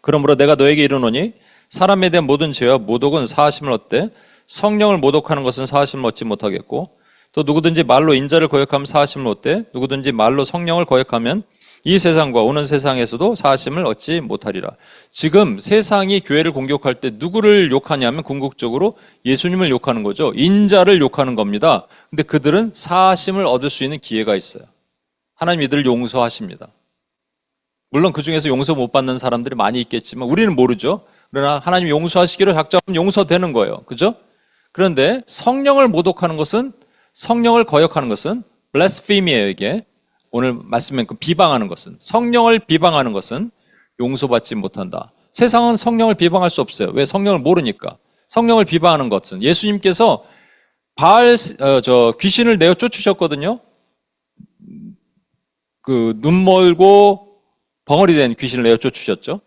그러므로 내가 너에게 이르노니 사람에 대한 모든 죄와 모독은 사하심을 얻되 성령을 모독하는 것은 사하심을 얻지 못하겠고 또 누구든지 말로 인자를 거역하면 사하심을 얻되 누구든지 말로 성령을 거역하면 이 세상과 오는 세상에서도 사하심을 얻지 못하리라. 지금 세상이 교회를 공격할 때 누구를 욕하냐면 궁극적으로 예수님을 욕하는 거죠. 인자를 욕하는 겁니다. 근데 그들은 사하심을 얻을 수 있는 기회가 있어요. 하나님 이들을 용서하십니다. 물론 그 중에서 용서 못 받는 사람들이 많이 있겠지만 우리는 모르죠. 그러나 하나님 용서하시기로 작정하면 용서되는 거예요. 그죠? 그런데 성령을 모독하는 것은, 성령을 거역하는 것은 blasphemy예요, 이게. 오늘 말씀만큼 비방하는 것은, 성령을 비방하는 것은 용서받지 못한다. 세상은 성령을 비방할 수 없어요. 왜? 성령을 모르니까. 성령을 비방하는 것은 예수님께서 귀신을 내어 쫓으셨거든요. 눈 멀고 벙어리 된 귀신을 내어 쫓으셨죠.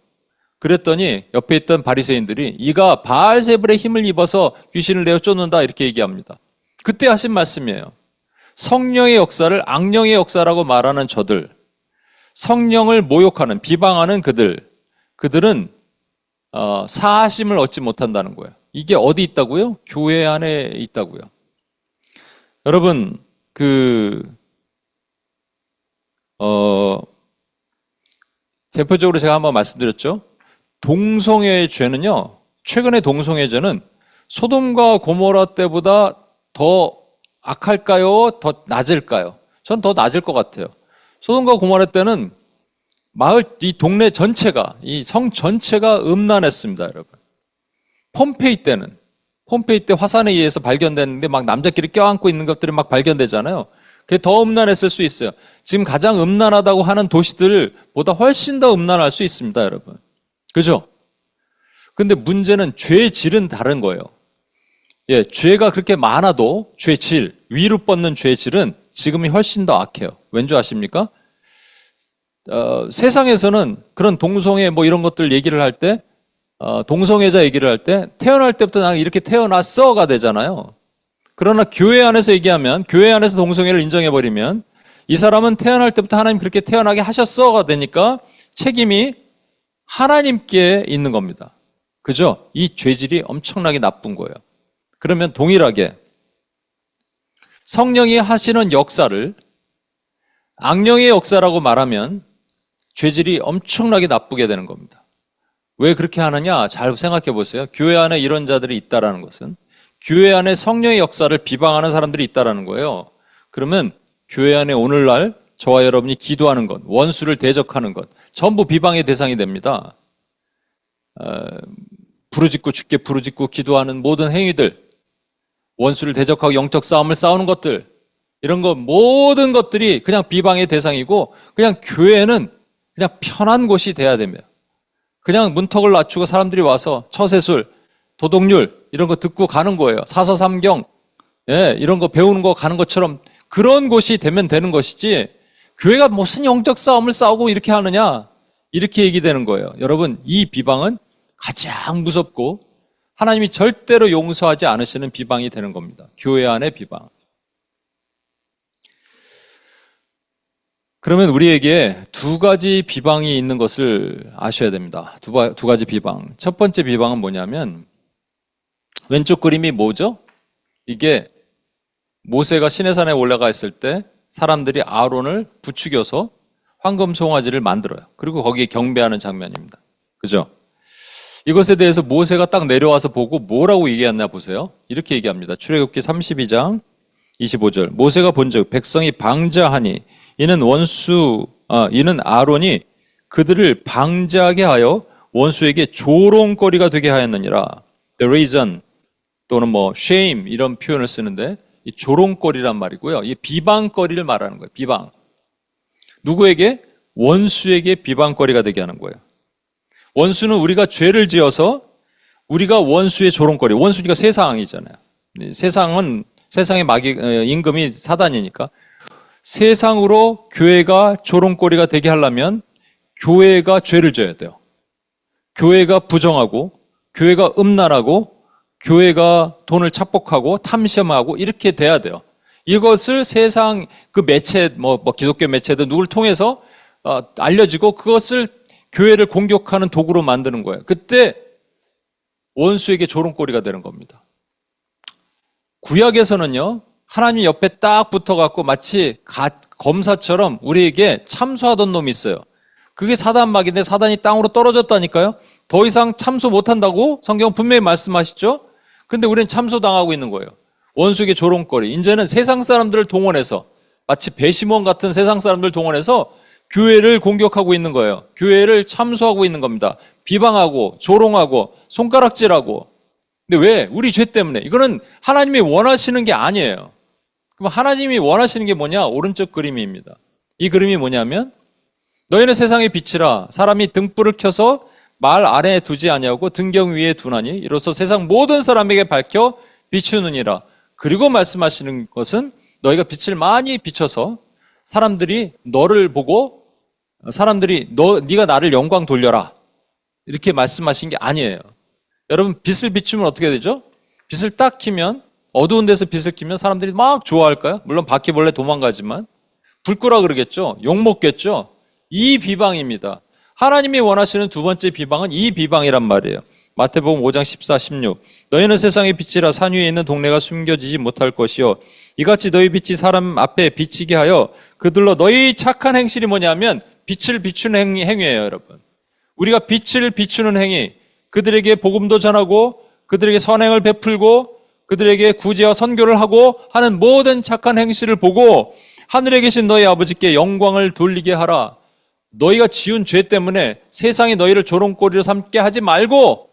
그랬더니 옆에 있던 바리새인들이 이가 바알세불의 힘을 입어서 귀신을 내어 쫓는다 이렇게 얘기합니다. 그때 하신 말씀이에요. 성령의 역사를 악령의 역사라고 말하는 저들, 성령을 모욕하는, 비방하는 그들은 사하심을 얻지 못한다는 거예요. 이게 어디 있다고요? 교회 안에 있다고요. 여러분, 대표적으로 제가 한번 말씀드렸죠. 동성애의 죄는요, 최근의 동성애 죄는 소돔과 고모라 때보다 더 악할까요? 더 낮을까요? 전 더 낮을 것 같아요. 소돔과 고모라 때는 마을, 이 동네 전체가, 이 성 전체가 음란했습니다, 여러분. 폼페이 때 화산에 의해서 발견됐는데 막 남자끼리 껴안고 있는 것들이 막 발견되잖아요. 그게 더 음란했을 수 있어요. 지금 가장 음란하다고 하는 도시들보다 훨씬 더 음란할 수 있습니다, 여러분. 그죠? 근데 문제는 죄의 질은 다른 거예요. 예, 죄가 그렇게 많아도 죄 질, 위로 뻗는 죄의 질은 지금이 훨씬 더 악해요. 왠지 아십니까? 세상에서는 그런 동성애 뭐 이런 것들 얘기를 할 때, 동성애자 얘기를 할 때, 태어날 때부터 나는 이렇게 태어났어가 되잖아요. 그러나 교회 안에서 얘기하면, 교회 안에서 동성애를 인정해버리면, 이 사람은 태어날 때부터 하나님 그렇게 태어나게 하셨어가 되니까 책임이 하나님께 있는 겁니다. 그죠? 이 죄질이 엄청나게 나쁜 거예요. 그러면 동일하게 성령이 하시는 역사를 악령의 역사라고 말하면 죄질이 엄청나게 나쁘게 되는 겁니다. 왜 그렇게 하느냐? 잘 생각해 보세요. 교회 안에 이런 자들이 있다라는 것은 교회 안에 성령의 역사를 비방하는 사람들이 있다라는 거예요. 그러면 교회 안에 오늘날 저와 여러분이 기도하는 것, 원수를 대적하는 것, 전부 비방의 대상이 됩니다. 부르짖고 주께 부르짖고 기도하는 모든 행위들, 원수를 대적하고 영적 싸움을 싸우는 것들, 이런 거 모든 것들이 그냥 비방의 대상이고 그냥 교회는 그냥 편한 곳이 돼야 됩니다. 그냥 문턱을 낮추고 사람들이 와서 처세술, 도덕률 이런 거 듣고 가는 거예요. 사서삼경 이런 거 배우는 거 가는 것처럼 그런 곳이 되면 되는 것이지 교회가 무슨 영적 싸움을 싸우고 이렇게 하느냐 이렇게 얘기되는 거예요. 여러분 이 비방은 가장 무섭고 하나님이 절대로 용서하지 않으시는 비방이 되는 겁니다. 교회 안의 비방. 그러면 우리에게 두 가지 비방이 있는 것을 아셔야 됩니다. 두 가지 비방. 첫 번째 비방은 뭐냐면 왼쪽 그림이 뭐죠? 이게 모세가 시내산에 올라가 있을 때 사람들이 아론을 부추겨서 황금 송아지를 만들어요. 그리고 거기에 경배하는 장면입니다. 그죠? 이것에 대해서 모세가 딱 내려와서 보고 뭐라고 얘기했나 보세요. 이렇게 얘기합니다. 출애굽기 32장 25절. 모세가 본즉 백성이 방자하니 이는 아론이 그들을 방자하게 하여 원수에게 조롱거리가 되게 하였느니라. The reason 또는 뭐 shame 이런 표현을 쓰는데 이 조롱거리란 말이고요. 이 비방거리를 말하는 거예요. 비방. 누구에게? 원수에게 비방거리가 되게 하는 거예요. 원수는 우리가 죄를 지어서 우리가 원수의 조롱거리, 원수니까 세상이잖아요. 세상의 임금이 사단이니까 세상으로 교회가 조롱거리가 되게 하려면 교회가 죄를 져야 돼요. 교회가 부정하고 교회가 음란하고 교회가 돈을 착복하고 탐심하고 이렇게 돼야 돼요. 이것을 세상 그 매체 뭐 기독교 매체들 누구를 통해서 알려지고 그것을 교회를 공격하는 도구로 만드는 거예요. 그때 원수에게 조롱거리가 되는 겁니다. 구약에서는요, 하나님 옆에 딱 붙어갖고 마치 검사처럼 우리에게 참소하던 놈이 있어요. 그게 사단막인데 사단이 땅으로 떨어졌다니까요. 더 이상 참소 못한다고 성경 분명히 말씀하시죠. 근데 우리는 참소당하고 있는 거예요. 원수에게 조롱거리. 이제는 세상 사람들을 동원해서 마치 배심원 같은 세상 사람들을 동원해서 교회를 공격하고 있는 거예요. 교회를 참소하고 있는 겁니다. 비방하고 조롱하고 손가락질하고. 근데 왜? 우리 죄 때문에. 이거는 하나님이 원하시는 게 아니에요. 그럼 하나님이 원하시는 게 뭐냐? 오른쪽 그림입니다. 이 그림이 뭐냐면 너희는 세상의 빛이라. 사람이 등불을 켜서 말 아래에 두지 아니하고 등경 위에 두나니 이로써 세상 모든 사람에게 밝혀 비추느니라. 그리고 말씀하시는 것은 너희가 빛을 많이 비춰서 사람들이 너를 보고 네가 나를 영광 돌려라. 이렇게 말씀하신 게 아니에요. 여러분 빛을 비추면 어떻게 되죠? 빛을 딱 켜면 어두운 데서 빛을 켜면 사람들이 막 좋아할까요? 물론 바퀴벌레 도망가지만 불 끄라 그러겠죠. 욕 먹겠죠. 이 비방입니다. 하나님이 원하시는 두 번째 비방은 이 비방이란 말이에요. 마태복음 5장 14, 16. 너희는 세상의 빛이라 산 위에 있는 동네가 숨겨지지 못할 것이요. 이같이 너희 빛이 사람 앞에 비치게 하여 그들로 너희 착한 행실이 뭐냐면 빛을 비추는 행위예요, 여러분. 우리가 빛을 비추는 행위, 그들에게 복음도 전하고 그들에게 선행을 베풀고 그들에게 구제와 선교를 하고 하는 모든 착한 행실을 보고 하늘에 계신 너희 아버지께 영광을 돌리게 하라. 너희가 지은 죄 때문에 세상이 너희를 조롱거리로 삼게 하지 말고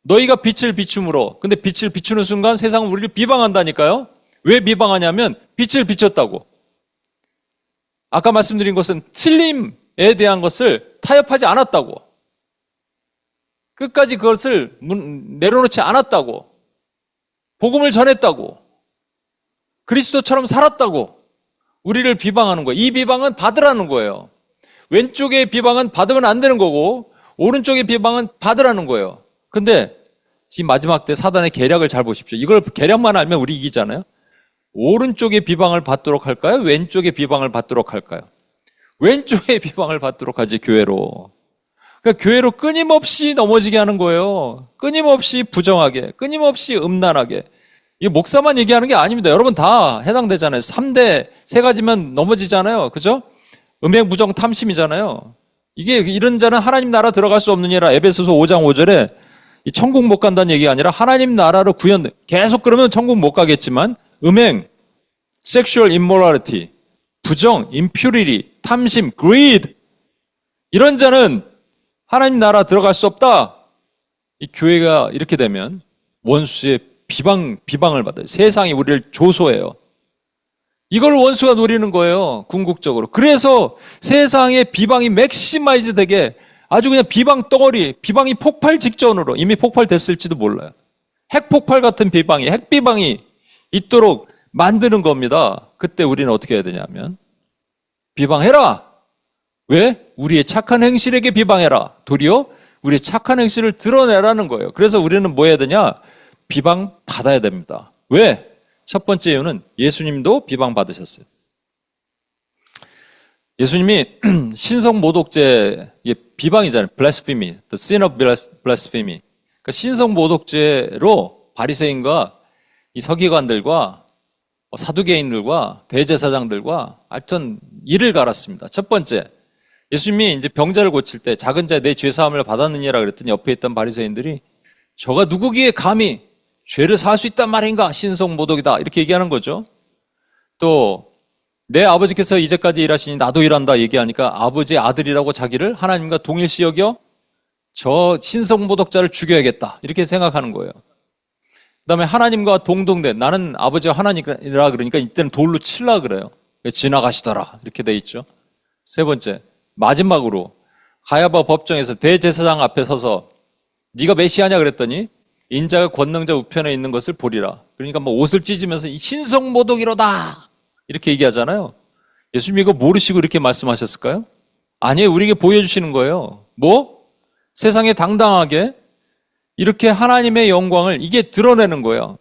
너희가 빛을 비춤으로. 근데 빛을 비추는 순간 세상은 우리를 비방한다니까요. 왜 비방하냐면 빛을 비췄다고. 아까 말씀드린 것은 틀림에 대한 것을 타협하지 않았다고. 끝까지 그것을 내려놓지 않았다고. 복음을 전했다고. 그리스도처럼 살았다고. 우리를 비방하는 거예요. 이 비방은 받으라는 거예요. 왼쪽의 비방은 받으면 안 되는 거고 오른쪽의 비방은 받으라는 거예요. 근데 지금 마지막 때 사단의 계략을 잘 보십시오. 이걸 계략만 알면 우리 이기잖아요. 오른쪽의 비방을 받도록 할까요? 왼쪽의 비방을 받도록 할까요? 왼쪽의 비방을 받도록 하지, 교회로. 그러니까 교회로 끊임없이 넘어지게 하는 거예요. 끊임없이 부정하게, 끊임없이 음란하게. 이게 목사만 얘기하는 게 아닙니다. 여러분 다 해당되잖아요. 3대, 3가지면 넘어지잖아요. 그죠? 음행, 부정, 탐심이잖아요. 이게 이런 자는 하나님 나라 들어갈 수 없느니라. 에베소서 5장 5절에 이 천국 못 간다는 얘기가 아니라 하나님 나라로 구현, 계속 그러면 천국 못 가겠지만 음행, sexual immorality, 부정, impurity, 탐심, greed 이런 자는 하나님 나라 들어갈 수 없다. 이 교회가 이렇게 되면 원수의 비방을 받아요. 세상이 우리를 조소해요. 이걸 원수가 노리는 거예요. 궁극적으로. 그래서 세상의 비방이 맥시마이즈 되게 아주 그냥 비방 덩어리, 비방이 폭발 직전으로 이미 폭발됐을지도 몰라요. 핵폭발 같은 비방이, 핵비방이 있도록 만드는 겁니다. 그때 우리는 어떻게 해야 되냐면 비방해라. 왜? 우리의 착한 행실에게 비방해라. 도리어 우리의 착한 행실을 드러내라는 거예요. 그래서 우리는 뭐 해야 되냐? 비방 받아야 됩니다. 왜? 첫 번째 이유는 예수님도 비방 받으셨어요. 예수님이 신성 모독죄, 비방이잖아요. blasphemy, the sin of blasphemy. 그러니까 신성 모독죄로 바리새인과 이 서기관들과 사두개인들과 대제사장들과 하여튼 이를 갈았습니다. 첫 번째, 예수님이 이제 병자를 고칠 때 작은 자의 내 죄 사함을 받았느니라 그랬더니 옆에 있던 바리새인들이 저가 누구기에 감히 죄를 사할 수 있단 말인가? 신성 모독이다. 이렇게 얘기하는 거죠. 또 내 아버지께서 이제까지 일하시니 나도 일한다 얘기하니까 아버지의 아들이라고 자기를 하나님과 동일시 여겨 저 신성 모독자를 죽여야겠다. 이렇게 생각하는 거예요. 그다음에 하나님과 동등된 나는 아버지와 하나님이라 그러니까 이때는 돌로 칠라 그래요. 지나가시더라. 이렇게 돼 있죠. 세 번째, 마지막으로 가야바 법정에서 대제사장 앞에 서서 네가 메시아냐 그랬더니 인자가 권능자 우편에 있는 것을 보리라. 그러니까 뭐 옷을 찢으면서 이 신성 모독이로다. 이렇게 얘기하잖아요. 예수님이 이거 모르시고 이렇게 말씀하셨을까요? 아니에요. 우리에게 보여주시는 거예요. 뭐? 세상에 당당하게 이렇게 하나님의 영광을 이게 드러내는 거예요.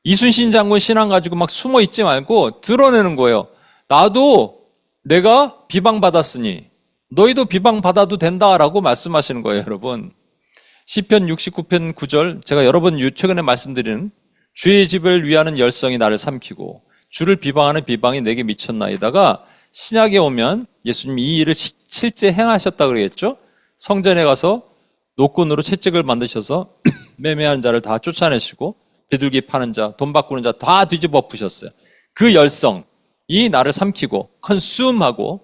이순신 장군 신앙 가지고 막 숨어 있지 말고 드러내는 거예요. 나도 내가 비방받았으니 너희도 비방받아도 된다라고 말씀하시는 거예요, 여러분. 시편 69편 9절 제가 여러 번 최근에 말씀드리는 주의 집을 위하는 열성이 나를 삼키고 주를 비방하는 비방이 내게 미쳤나이다가 신약에 오면 예수님이 이 일을 실제 행하셨다 그러겠죠. 성전에 가서 노끈으로 채찍을 만드셔서 매매한 자를 다 쫓아내시고 비둘기 파는 자, 돈 바꾸는 자 다 뒤집어 엎으셨어요. 그 열성이 나를 삼키고 컨슘하고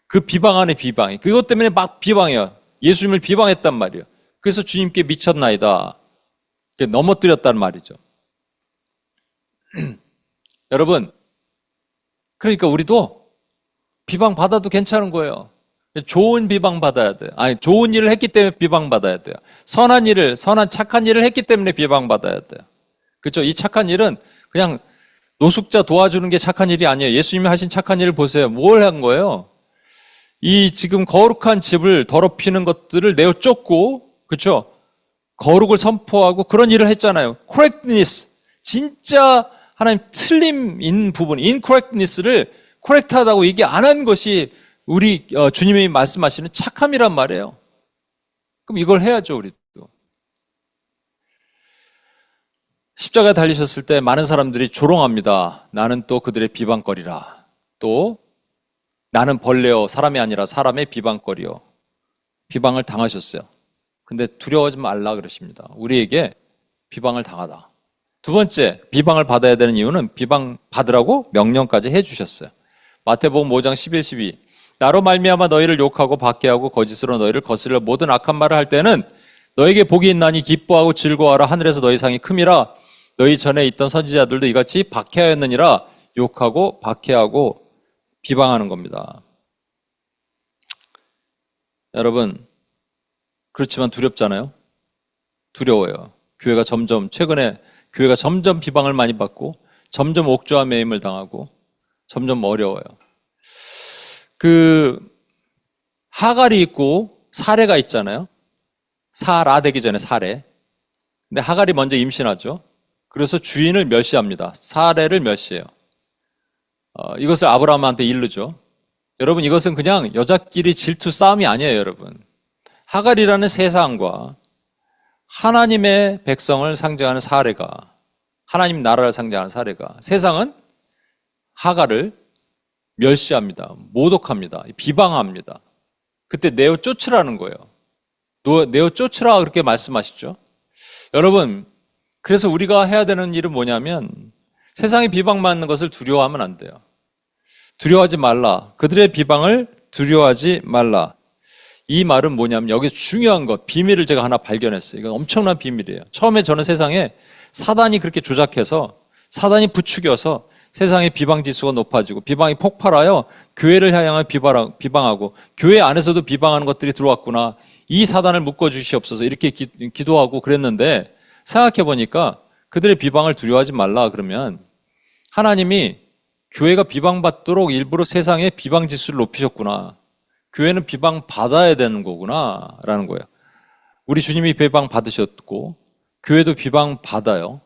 그 비방하는 비방이 그것 때문에 막 비방해요. 예수님을 비방했단 말이에요. 그래서 주님께 미쳤나이다. 넘어뜨렸단 말이죠. 여러분, 그러니까 우리도 비방받아도 괜찮은 거예요. 좋은 비방받아야 돼요. 아니, 좋은 일을 했기 때문에 비방받아야 돼요. 선한 일을, 착한 일을 했기 때문에 비방받아야 돼요. 그렇죠? 이 착한 일은 그냥 노숙자 도와주는 게 착한 일이 아니에요. 예수님이 하신 착한 일을 보세요. 뭘 한 거예요? 이 지금 거룩한 집을 더럽히는 것들을 내어 쫓고, 그렇죠? 거룩을 선포하고 그런 일을 했잖아요. correctness, 진짜 하나님 틀림인 부분, incorrectness를 correct하다고 얘기 안 한 것이 우리 주님이 말씀하시는 착함이란 말이에요. 그럼 이걸 해야죠, 우리도. 십자가에 달리셨을 때 많은 사람들이 조롱합니다. 나는 또 그들의 비방거리라. 또 나는 벌레요, 사람이 아니라 사람의 비방거리요. 비방을 당하셨어요. 근데 두려워하지 말라 그러십니다. 우리에게 비방을 당하다. 두 번째, 비방을 받아야 되는 이유는 비방 받으라고 명령까지 해주셨어요. 마태복음 5장 11, 12. 나로 말미암아 너희를 욕하고 박해하고 거짓으로 너희를 거스려 모든 악한 말을 할 때는 너에게 복이 있나니 기뻐하고 즐거워하라. 하늘에서 너희 상이 큼이라. 너희 전에 있던 선지자들도 이같이 박해하였느니라. 욕하고 박해하고 비방하는 겁니다. 여러분, 그렇지만 두렵잖아요. 두려워요. 최근에 교회가 점점 비방을 많이 받고 점점 옥조와 매임을 당하고 점점 어려워요. 하갈이 있고 사레가 있잖아요. 사라 되기 전에 사레. 근데 하갈이 먼저 임신하죠. 그래서 주인을 멸시합니다. 사레를 멸시해요. 이것을 아브라함한테 일르죠. 여러분, 이것은 그냥 여자끼리 질투 싸움이 아니에요, 여러분. 하갈이라는 세상과 하나님의 백성을 상징하는 사레가, 하나님 나라를 상징하는 사레가, 세상은 하갈을 멸시합니다. 모독합니다. 비방합니다. 그때 내어 쫓으라는 거예요. 내어 쫓으라 그렇게 말씀하시죠. 여러분, 그래서 우리가 해야 되는 일은 뭐냐면 세상의 비방받는 것을 두려워하면 안 돼요. 두려워하지 말라. 그들의 비방을 두려워하지 말라. 이 말은 뭐냐면 여기 중요한 것, 비밀을 제가 하나 발견했어요. 이건 엄청난 비밀이에요. 처음에 저는 세상에 사단이 그렇게 조작해서, 사단이 부추겨서 세상의 비방 지수가 높아지고 비방이 폭발하여 교회를 향해 비방하고 교회 안에서도 비방하는 것들이 들어왔구나. 이 사단을 묶어주시옵소서 이렇게 기도하고 그랬는데, 생각해 보니까 그들의 비방을 두려워하지 말라 그러면 하나님이 교회가 비방받도록 일부러 세상의 비방 지수를 높이셨구나. 교회는 비방 받아야 되는 거구나 라는 거예요. 우리 주님이 비방 받으셨고 교회도 비방 받아요.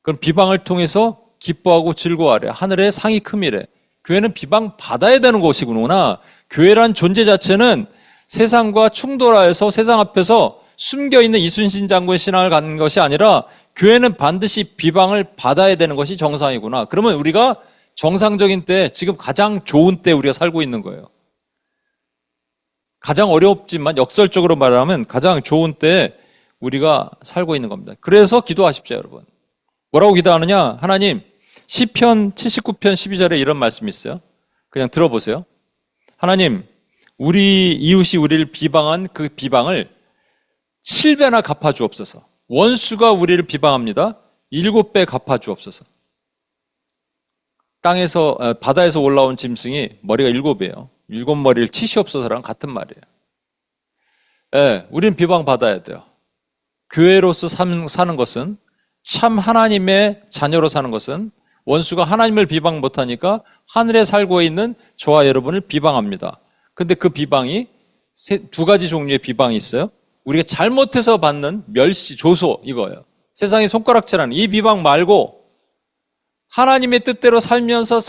그럼 비방을 통해서 기뻐하고 즐거워하래. 하늘의 상이 큼이래. 교회는 비방 받아야 되는 곳이구나. 교회란 존재 자체는 세상과 충돌하여서 세상 앞에서 숨겨있는 이순신 장군의 신앙을 갖는 것이 아니라 교회는 반드시 비방을 받아야 되는 것이 정상이구나. 그러면 우리가 정상적인 때, 지금 가장 좋은 때 우리가 살고 있는 거예요. 가장 어렵지만 역설적으로 말하면 가장 좋은 때 우리가 살고 있는 겁니다. 그래서 기도하십시오, 여러분. 뭐라고 기도하느냐? 하나님, 시편 79편 12절에 이런 말씀이 있어요. 그냥 들어보세요. 하나님, 우리 이웃이 우리를 비방한 그 비방을 7배나 갚아주옵소서. 원수가 우리를 비방합니다. 7배 갚아주옵소서. 바다에서 올라온 짐승이 머리가 7이에요. 7머리를 치시옵소서랑 같은 말이에요. 예, 우린 비방받아야 돼요. 교회로서 사는 것은, 참 하나님의 자녀로 사는 것은 원수가 하나님을 비방 못하니까 하늘에 살고 있는 저와 여러분을 비방합니다. 근데 그 비방이 두 가지 종류의 비방이 있어요. 우리가 잘못해서 받는 멸시, 조소, 이거예요. 세상의 손가락질하는 이 비방 말고 하나님의 뜻대로 살면서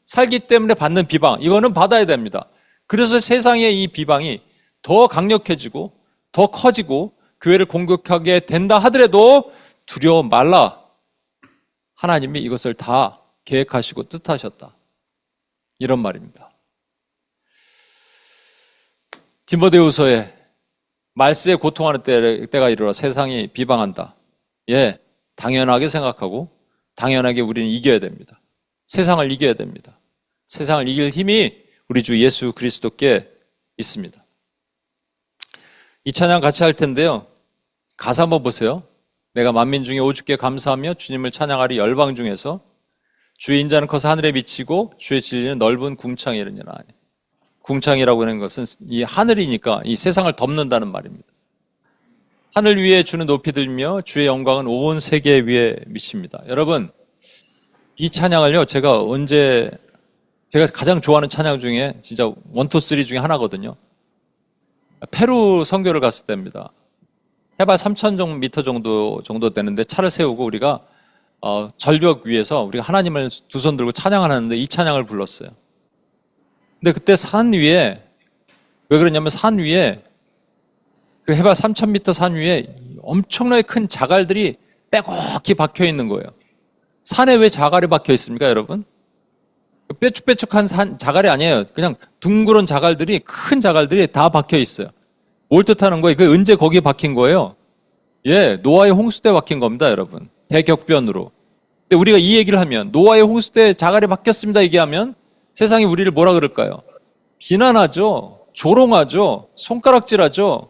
살기 때문에 받는 비방, 이거는 받아야 됩니다. 그래서 세상의 이 비방이 더 강력해지고 더 커지고 교회를 공격하게 된다 하더라도 두려워 말라. 하나님이 이것을 다 계획하시고 뜻하셨다. 이런 말입니다. 디모데후서에 말세에 고통하는 때가 이르러 세상이 비방한다. 예, 당연하게 생각하고 당연하게 우리는 이겨야 됩니다. 세상을 이겨야 됩니다. 세상을 이길 힘이 우리 주 예수 그리스도께 있습니다. 이 찬양 같이 할 텐데요. 가사 한번 보세요. 내가 만민 중에 오주께 감사하며 주님을 찬양하리. 열방 중에서 주의 인자는 커서 하늘에 미치고 주의 진리는 넓은 궁창에 이르니라. 궁창이라고 하는 것은 이 하늘이니까 이 세상을 덮는다는 말입니다. 하늘 위에 주는 높이 들며 주의 영광은 온 세계 위에 미칩니다. 여러분, 이 찬양을요, 제가 가장 좋아하는 찬양 중에 진짜 1, 2, 3 중에 하나거든요. 페루 선교를 갔을 때입니다. 해발 3,000m 정도 되는데 차를 세우고 우리가 절벽 위에서 우리가 하나님을 두 손 들고 찬양하는데 이 찬양을 불렀어요. 근데 그때 산 위에, 왜 그러냐면 산 위에 그 해발 3,000m 산 위에 엄청나게 큰 자갈들이 빼곡히 박혀 있는 거예요. 산에 왜 자갈이 박혀 있습니까, 여러분? 뾰족뾰족한 자갈이 아니에요. 그냥 둥그런 자갈들이, 큰 자갈들이 다 박혀 있어요. 뭘 뜻하는 거예요? 그 언제 거기에 박힌 거예요? 예, 노아의 홍수 때 박힌 겁니다, 여러분. 대격변으로. 근데 우리가 이 얘기를 하면, 노아의 홍수 때 자갈이 박혔습니다 얘기하면 세상이 우리를 뭐라 그럴까요? 비난하죠. 조롱하죠. 손가락질하죠.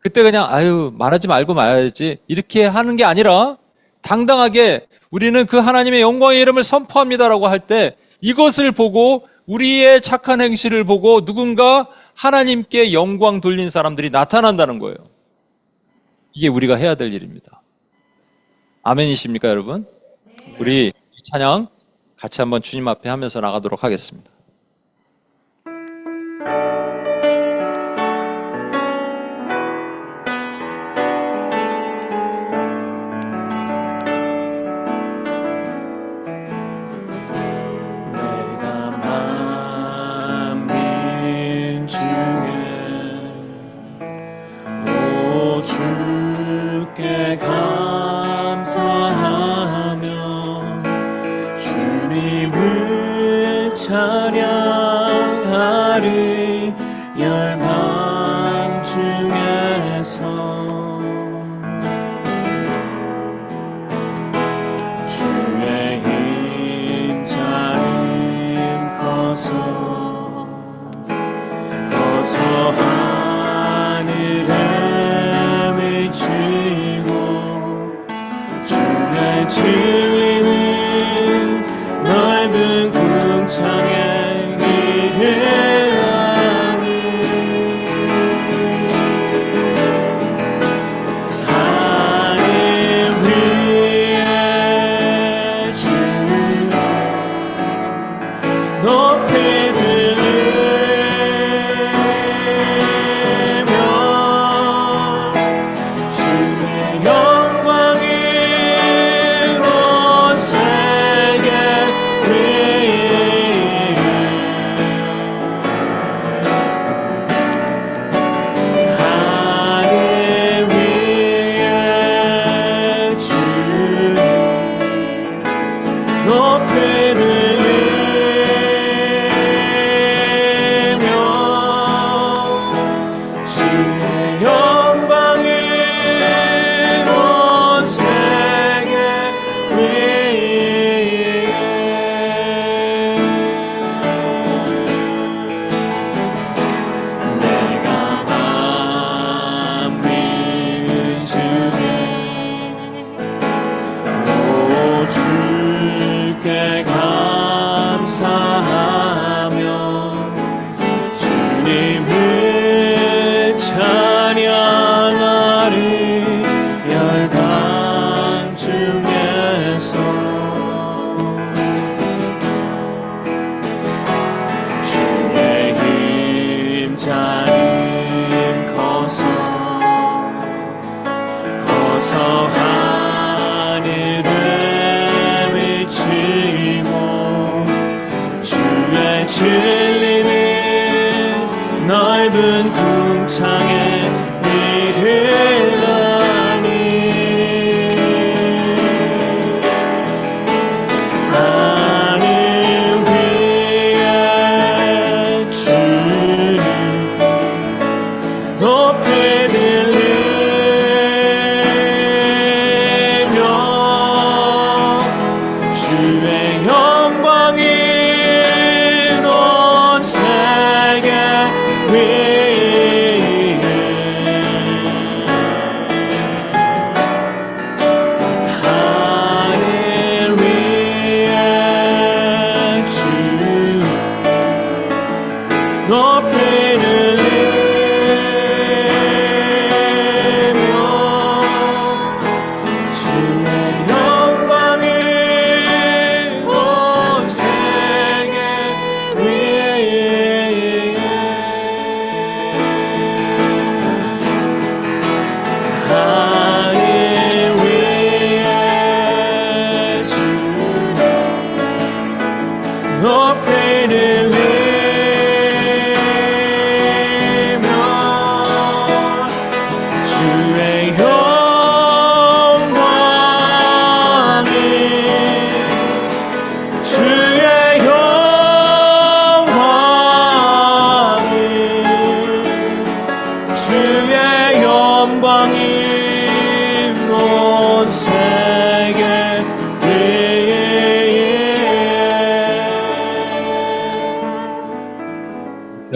그때 그냥 아유 말하지 말고 말아야지 이렇게 하는 게 아니라 당당하게 우리는 그 하나님의 영광의 이름을 선포합니다라고 할 때 이것을 보고 우리의 착한 행실을 보고 누군가 하나님께 영광 돌린 사람들이 나타난다는 거예요. 이게 우리가 해야 될 일입니다. 아멘이십니까, 여러분? 우리 이 찬양 같이 한번 주님 앞에 하면서 나가도록 하겠습니다. 주께 감사하며 주님을 찬양하리 열방 중에서 주의 힘자임 커서 하늘에 미치고 주의 진리는 넓은 궁창에 이르하니 하늘 위에 주를 높이 들리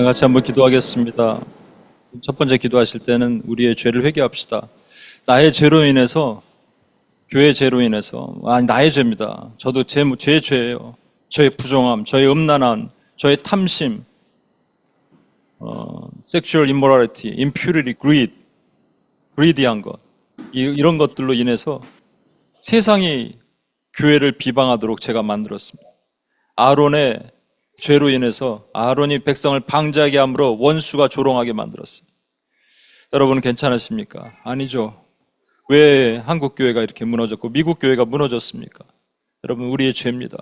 같이 한번 기도하겠습니다. 첫 번째 기도하실 때는 우리의 죄를 회개합시다. 나의 죄로 인해서, 교회의 죄로 인해서, 나의 죄입니다. 저도 제 죄예요. 저의 부정함, 저의 음란함, 저의 탐심, sexual immorality, impurity, greedy한 것, 이런 것들로 인해서 세상이 교회를 비방하도록 제가 만들었습니다. 아론의 죄로 인해서 아론이 백성을 방자하게 함으로 원수가 조롱하게 만들었어요. 여러분 괜찮으십니까? 아니죠. 왜 한국 교회가 이렇게 무너졌고 미국 교회가 무너졌습니까? 여러분 우리의 죄입니다.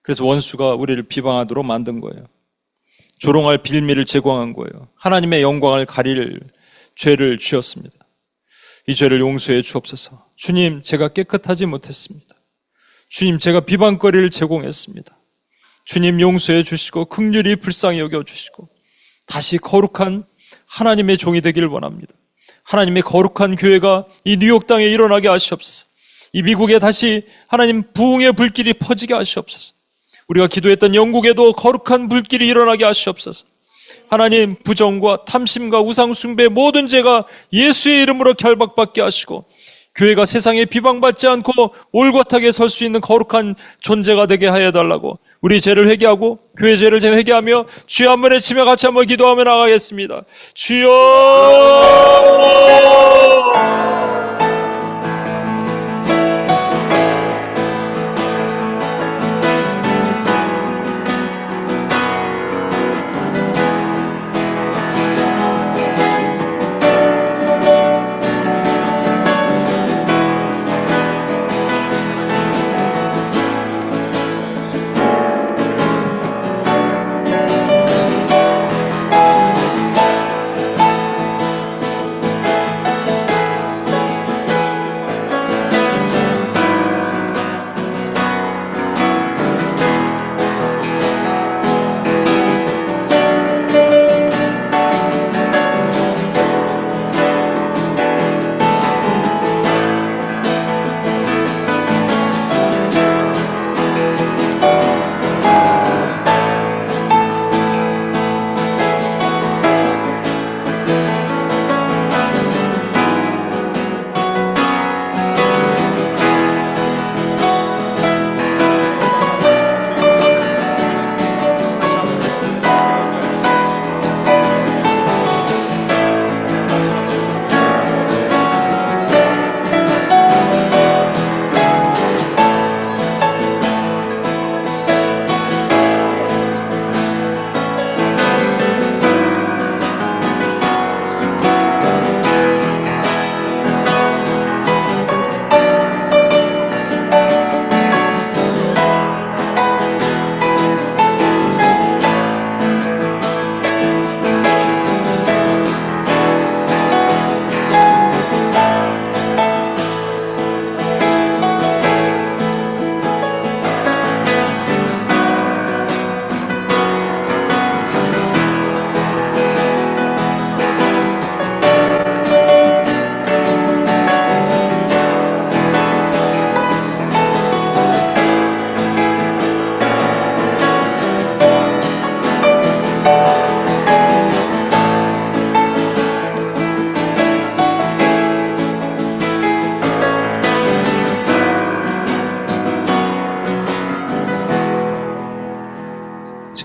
그래서 원수가 우리를 비방하도록 만든 거예요. 조롱할 빌미를 제공한 거예요. 하나님의 영광을 가릴 죄를 지었습니다. 이 죄를 용서해 주옵소서. 주님, 제가 깨끗하지 못했습니다. 주님, 제가 비방거리를 제공했습니다. 주님 용서해 주시고 긍휼히 불쌍히 여겨 주시고 다시 거룩한 하나님의 종이 되기를 원합니다. 하나님의 거룩한 교회가 이 뉴욕 땅에 일어나게 하시옵소서. 이 미국에 다시 하나님 부흥의 불길이 퍼지게 하시옵소서. 우리가 기도했던 영국에도 거룩한 불길이 일어나게 하시옵소서. 하나님 부정과 탐심과 우상숭배 모든 죄가 예수의 이름으로 결박받게 하시고 교회가 세상에 비방받지 않고 올곧하게 설 수 있는 거룩한 존재가 되게 하여 달라고 우리 죄를 회개하고 교회 죄를 회개하며 주여 한번 외치며 같이 한번 기도하며 나가겠습니다. 주여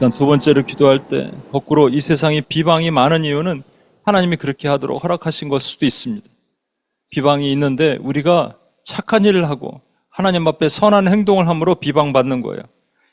시간 두 번째로 기도할 때 거꾸로 이 세상에 비방이 많은 이유는 하나님이 그렇게 하도록 허락하신 것일 수도 있습니다. 비방이 있는데 우리가 착한 일을 하고 하나님 앞에 선한 행동을 함으로 비방받는 거예요.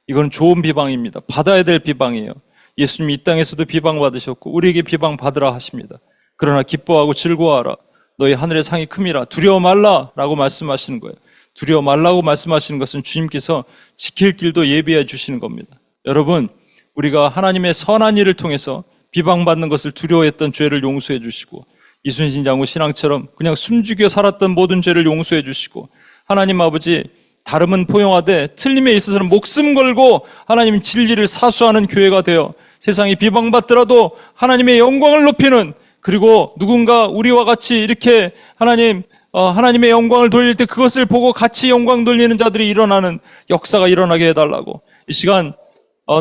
이건 좋은 비방입니다. 받아야 될 비방이에요. 예수님이 이 땅에서도 비방받으셨고 우리에게 비방받으라 하십니다. 그러나 기뻐하고 즐거워하라. 너희 하늘의 상이 큼이라. 두려워 말라 라고 말씀하시는 거예요. 두려워 말라고 말씀하시는 것은 주님께서 지킬 길도 예비해 주시는 겁니다. 여러분, 우리가 하나님의 선한 일을 통해서 비방받는 것을 두려워했던 죄를 용서해 주시고 이순신 장군 신앙처럼 그냥 숨죽여 살았던 모든 죄를 용서해 주시고 하나님 아버지 다름은 포용하되 틀림에 있어서는 목숨 걸고 하나님 진리를 사수하는 교회가 되어 세상이 비방받더라도 하나님의 영광을 높이는 그리고 누군가 우리와 같이 이렇게 하나님의 영광을 돌릴 때 그것을 보고 같이 영광 돌리는 자들이 일어나는 역사가 일어나게 해달라고 이 시간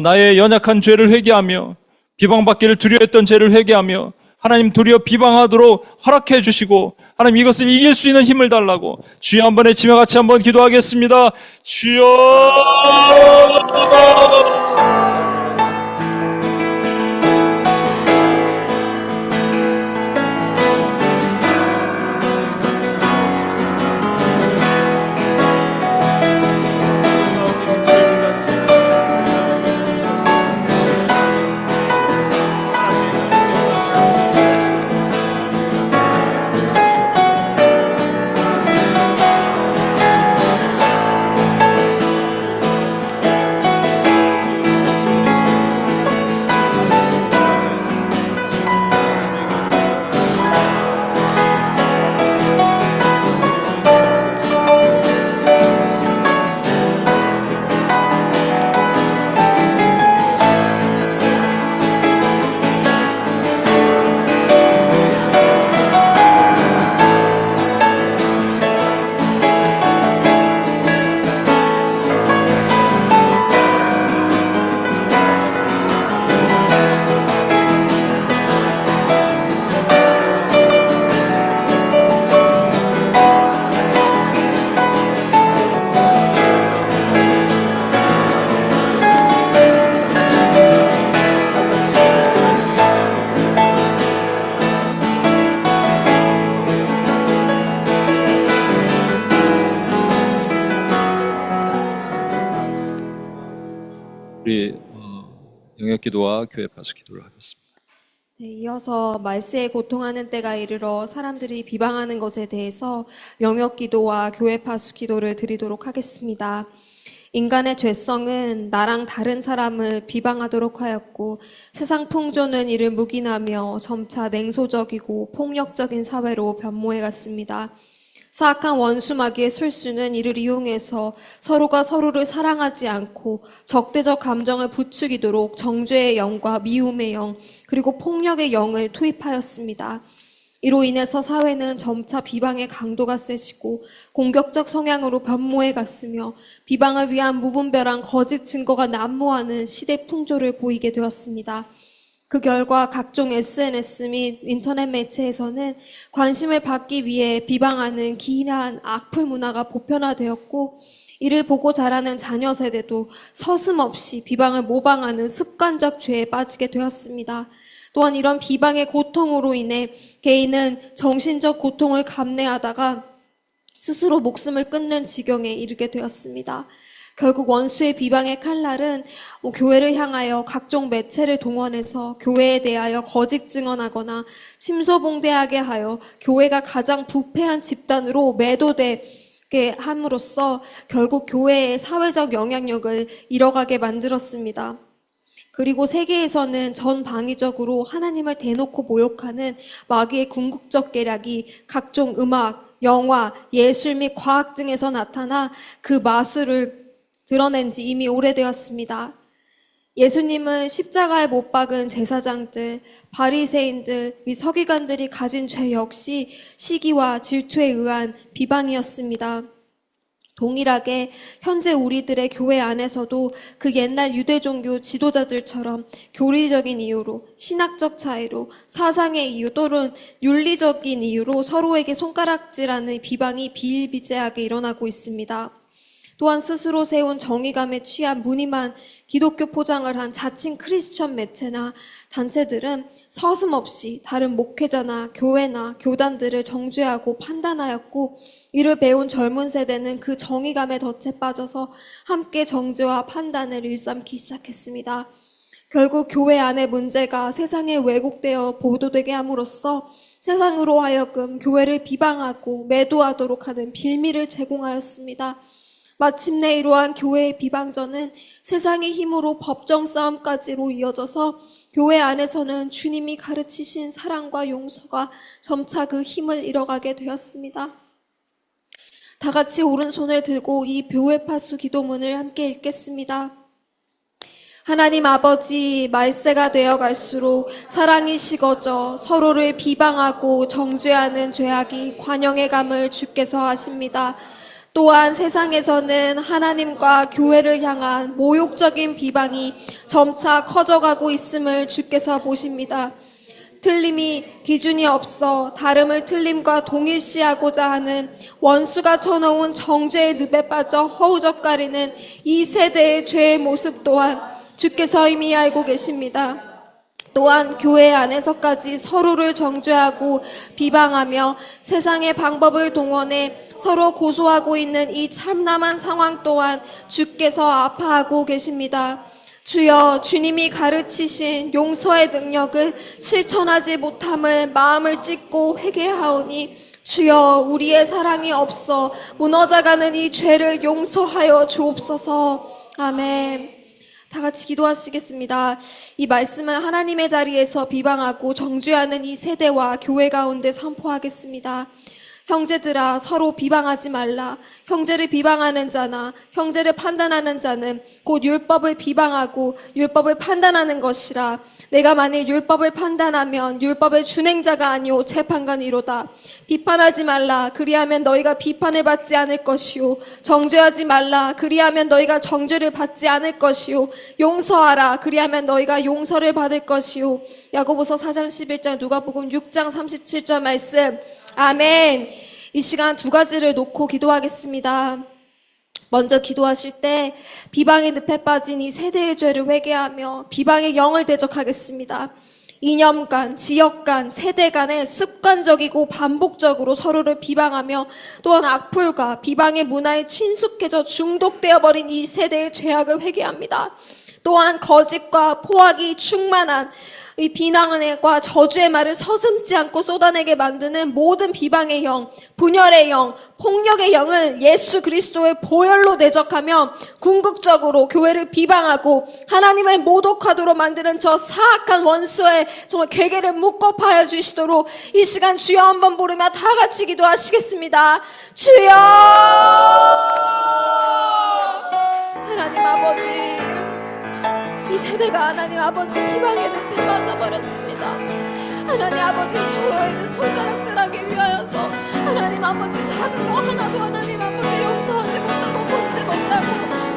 나의 연약한 죄를 회개하며 비방받기를 두려워했던 죄를 회개하며 하나님 도리어 비방하도록 허락해 주시고 하나님 이것을 이길 수 있는 힘을 달라고 주여 한 번에 치며 같이 한번 기도하겠습니다. 주여! 우리 영역 기도와 교회 파수 기도를 하겠습니다. 네, 이어서 말세에 고통하는 때가 이르러 사람들이 비방하는 것에 대해서 영역 기도와 교회 파수 기도를 드리도록 하겠습니다. 인간의 죄성은 나랑 다른 사람을 비방하도록 하였고 세상 풍조는 이를 묵인하며 점차 냉소적이고 폭력적인 사회로 변모해 갔습니다. 사악한 원수 마귀의 술수는 이를 이용해서 서로가 서로를 사랑하지 않고 적대적 감정을 부추기도록 정죄의 영과 미움의 영, 그리고 폭력의 영을 투입하였습니다. 이로 인해서 사회는 점차 비방의 강도가 세지고 공격적 성향으로 변모해 갔으며 비방을 위한 무분별한 거짓 증거가 난무하는 시대 풍조를 보이게 되었습니다. 그 결과 각종 SNS 및 인터넷 매체에서는 관심을 받기 위해 비방하는 기이한 악플 문화가 보편화되었고 이를 보고 자라는 자녀 세대도 서슴없이 비방을 모방하는 습관적 죄에 빠지게 되었습니다. 또한 이런 비방의 고통으로 인해 개인은 정신적 고통을 감내하다가 스스로 목숨을 끊는 지경에 이르게 되었습니다. 결국 원수의 비방의 칼날은 교회를 향하여 각종 매체를 동원해서 교회에 대하여 거짓 증언하거나 침소봉대하게 하여 교회가 가장 부패한 집단으로 매도되게 함으로써 결국 교회의 사회적 영향력을 잃어가게 만들었습니다. 그리고 세계에서는 전방위적으로 하나님을 대놓고 모욕하는 마귀의 궁극적 계략이 각종 음악, 영화, 예술 및 과학 등에서 나타나 그 마술을 드러낸 지 이미 오래되었습니다. 예수님을 십자가에 못 박은 제사장들, 바리새인들 및 서기관들이 가진 죄 역시 시기와 질투에 의한 비방이었습니다. 동일하게 현재 우리들의 교회 안에서도 그 옛날 유대 종교 지도자들처럼 교리적인 이유로, 신학적 차이로, 사상의 이유 또는 윤리적인 이유로 서로에게 손가락질하는 비방이 비일비재하게 일어나고 있습니다. 또한 스스로 세운 정의감에 취한 무늬만 기독교 포장을 한 자칭 크리스천 매체나 단체들은 서슴없이 다른 목회자나 교회나 교단들을 정죄하고 판단하였고 이를 배운 젊은 세대는 그 정의감에 덫에 빠져서 함께 정죄와 판단을 일삼기 시작했습니다. 결국 교회 안의 문제가 세상에 왜곡되어 보도되게 함으로써 세상으로 하여금 교회를 비방하고 매도하도록 하는 빌미를 제공하였습니다. 마침내 이러한 교회의 비방전은 세상의 힘으로 법정 싸움까지로 이어져서 교회 안에서는 주님이 가르치신 사랑과 용서가 점차 그 힘을 잃어가게 되었습니다. 다 같이 오른손을 들고 이 교회 파수 기도문을 함께 읽겠습니다. 하나님 아버지, 말세가 되어 갈수록 사랑이 식어져 서로를 비방하고 정죄하는 죄악이 관영해 감을 주께서 하십니다. 또한 세상에서는 하나님과 교회를 향한 모욕적인 비방이 점차 커져가고 있음을 주께서 보십니다. 틀림이 기준이 없어 다름을 틀림과 동일시하고자 하는 원수가 쳐놓은 정죄의 늪에 빠져 허우적거리는 이 세대의 죄의 모습 또한 주께서 이미 알고 계십니다. 또한 교회 안에서까지 서로를 정죄하고 비방하며 세상의 방법을 동원해 서로 고소하고 있는 이 참담한 상황 또한 주께서 아파하고 계십니다. 주여, 주님이 가르치신 용서의 능력을 실천하지 못함을 마음을 찢고 회개하오니 주여, 우리의 사랑이 없어 무너져가는 이 죄를 용서하여 주옵소서. 아멘. 다 같이 기도하시겠습니다. 이 말씀을 하나님의 자리에서 비방하고 정죄하는 이 세대와 교회 가운데 선포하겠습니다. 형제들아, 서로 비방하지 말라. 형제를 비방하는 자나 형제를 판단하는 자는 곧 율법을 비방하고 율법을 판단하는 것이라. 내가 만일 율법을 판단하면 율법의 준행자가 아니오 재판관이로다. 비판하지 말라. 그리하면 너희가 비판을 받지 않을 것이요. 정죄하지 말라. 그리하면 너희가 정죄를 받지 않을 것이요. 용서하라. 그리하면 너희가 용서를 받을 것이요. 야고보서 4장 11절, 누가복음 6장 37절 말씀. 아멘. 이 시간 두 가지를 놓고 기도하겠습니다. 먼저 기도하실 때 비방의 늪에 빠진 이 세대의 죄를 회개하며 비방의 영을 대적하겠습니다. 이념 간, 지역 간, 세대 간에 습관적이고 반복적으로 서로를 비방하며 또한 악플과 비방의 문화에 친숙해져 중독되어 버린 이 세대의 죄악을 회개합니다. 또한 거짓과 포악이 충만한 이 비난과 저주의 말을 서슴지 않고 쏟아내게 만드는 모든 비방의 영, 분열의 영, 폭력의 영을 예수 그리스도의 보혈로 대적하며 궁극적으로 교회를 비방하고 하나님을 모독하도록 만드는 저 사악한 원수의 정말 괴계를 묶어 파여 주시도록 이 시간 주여 한번 부르며 다 같이 기도하시겠습니다. 주여! 하나님 아버지, 이 세대가 하나님 아버지 비방의 늪에 빠져버렸습니다. 하나님 아버지, 서로에게 손가락질하기 위하여서 하나님 아버지 작은 거 하나도 하나님 아버지 용서하지 못하고 본지 못하고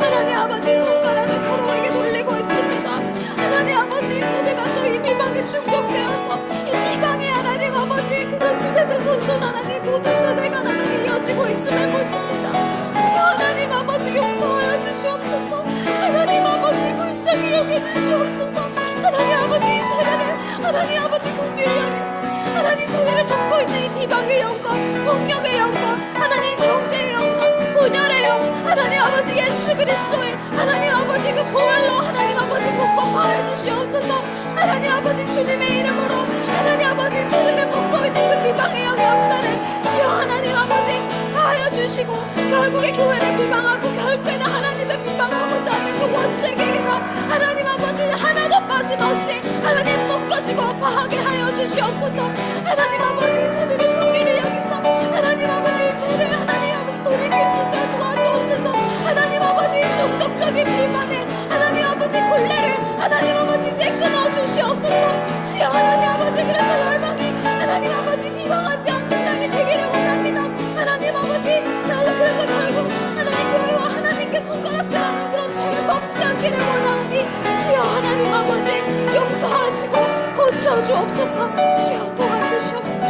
하나님 아버지 손가락을 서로에게 돌리고 있습니다. 하나님 아버지, 이 세대가 또 이 비방에 중독되어서 이 비방에 하나님 아버지 그가 시대대 손손 하나님 모든 세대가 하나님 이어지고 있음을 보십니다. 주여 하나님 아버지 용서하여 주시옵소서. 하나님 아버지 불쌍히 여겨주시옵소서. 하나님 아버지 이 세대를 하나님 아버지 긍휼히 여기서 하나님 세대를 받고 있는 이 비방의 영과 폭력의 영과 하나님 정죄의 영과 분열의 영 하나님 아버지 예수 그리스도의 하나님 아버지 그 보혈로 하나님 아버지 복권하여 주시옵소서. 하나님 아버지 주님의 이름으로 하나님 아버지 세대를 먹고 있는 그 비방의 영의 역사를 주여 하나님 아버지 하여 주시고 결국에 교회를 비방하고 결국에는 하나님을 비방하고자 하는 그 원수의 계기가 하나님 아버지 하나도 빠짐없이 하나님 묶어지고 파하게 하여 주시옵소서. 하나님 아버지 세대를 긍휼히 여기서 하나님 아버지 죄를 하나님 아버지 돌이킬 수 있도록 도와주옵소서. 하나님 아버지 중독적인 비판에 하나님 아버지 굴레를 하나님 아버지 이제 끊어주시옵소서. 주여 하나님 아버지, 그래서 열방이 하나님 아버지 비방하지 않는 땅이 되기를 원합니다. 하나님 아버지, 그래서 결국 하나님 교회와 하나님께 손가락질하는 그런 죄를 범치 않기를 원하오니 주여 하나님 아버지 용서하시고 고쳐주옵소서. 주여 도와주시옵소서.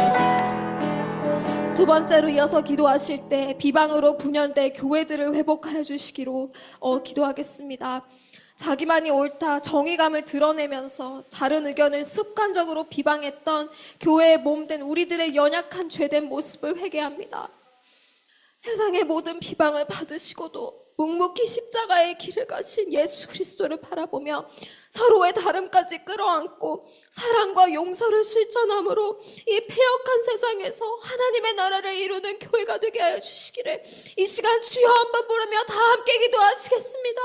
두 번째로 이어서 기도하실 때 비방으로 분열된 교회들을 회복하여 주시기로 기도하겠습니다. 자기만이 옳다 정의감을 드러내면서 다른 의견을 습관적으로 비방했던 교회의 몸된 우리들의 연약한 죄된 모습을 회개합니다. 세상의 모든 비방을 받으시고도 묵묵히 십자가의 길을 가신 예수 그리스도를 바라보며 서로의 다름까지 끌어안고 사랑과 용서를 실천함으로 이 폐역한 세상에서 하나님의 나라를 이루는 교회가 되게 하여 주시기를 이 시간 주여 한번 부르며 다 함께 기도하시겠습니다.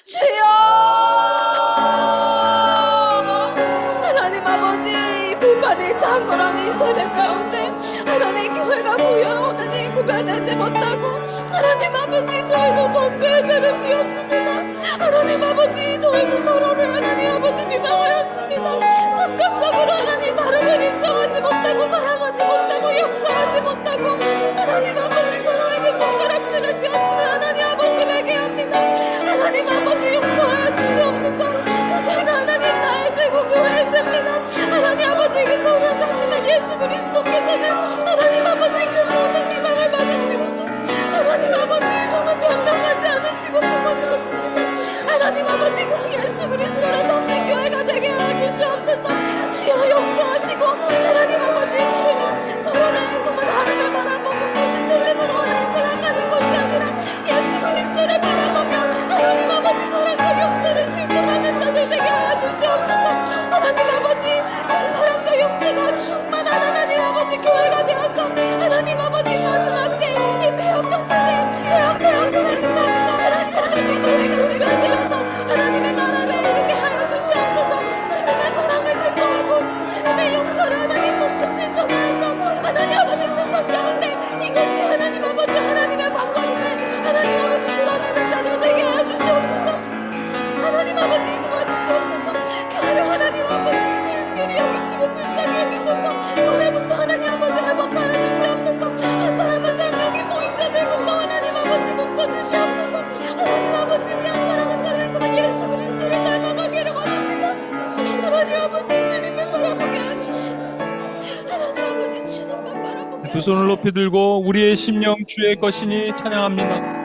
주여! 하나님 아버지, 비판이 창궐한 이 세대 가운데 하나님 교회가 하나님 구별되지 못하고 하나님 아버지, 저희도 정죄의 죄를 지었습니다. 하나님 아버지, 저희도 서로를 하나님 아버지 비방하였습니다. 습관적으로 하나님 다름을 인정하지 못하고 사랑하지 못하고 용서하지 못하고 하나님 아버지 서로에게 손가락질을 지었으면 하나님 아버지 회개합니다. 하나님 아버지 용서하여 주시옵소서. 그 죄가 하나님 나의 죄고 교회의 죄입니다. 하나님 아버지 그 소중하지만 예수 그리스도께서는 하나님 아버지 그 모든 비방을 받으시고도 하나님 아버지 정말 변명하지 않으시고 품어주셨습니다. 하나님 아버지 그런 예수 그리스도를 덮는 교회가 되게 하여 주시옵소서. 주여 용서하시고 하나님 아버지 저희가 서로를 정말 다름을 바라보고 그것이 틀림으로 하나님 생각하는 것이 아니라 예수 그리스도를 바라보며 하나님 아버지 사랑과 용서를 실천하는 자들 되게 하여 주시옵소서. 하나님 아버지 그 사랑과 용서가 충만한 하나님 아버지 교회가 되어서 하나님 아버지 마지막 때 이 배역한 세대 배역하면서 하나님 아버지 교회가 교회가 되어서 하나님의 나라를 이루게 하여 주시옵소서. 주님의 사랑을 증거하고 주님의 용서를 하나님 몸소 실천하여서 하나님 아버지 세상 가운데 이것이 하나님 아버지 하나님의 방법임을 하나님 아버지 드러내는 자들 되게 하여 주시옵소서. 하나님 아버지 도와주시옵소서. 교회를 하나님 아버지 긍휼히 여기시고 불쌍히 여기셔서 교회부터 하나님 아버지 회복하여 주시옵소서. 한 사람 한 사람 여기 모인 자들부터 하나님 아버지 고쳐주시옵소서. 하나님 아버지 우리 한 사람 한 사람이 정말 예수 그리스도를 닮아가기를 원합니다. 하나님 아버지 주님을 바라보게 해주시옵소서. 하나님 아버지 주님만 바라보게 두 손을 높이 들고 우리의 심령 주의 것이니 찬양합니다.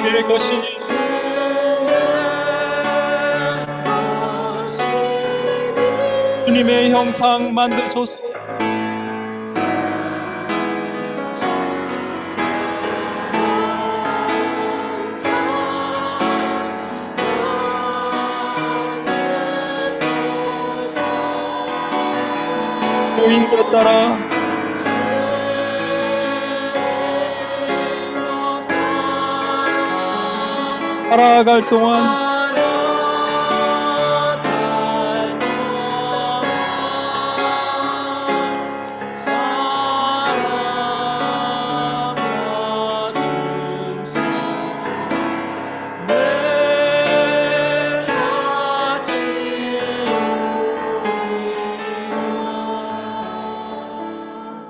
주의 것이니 주님의 형상 만드소서. 보인것 따라 살아갈 동안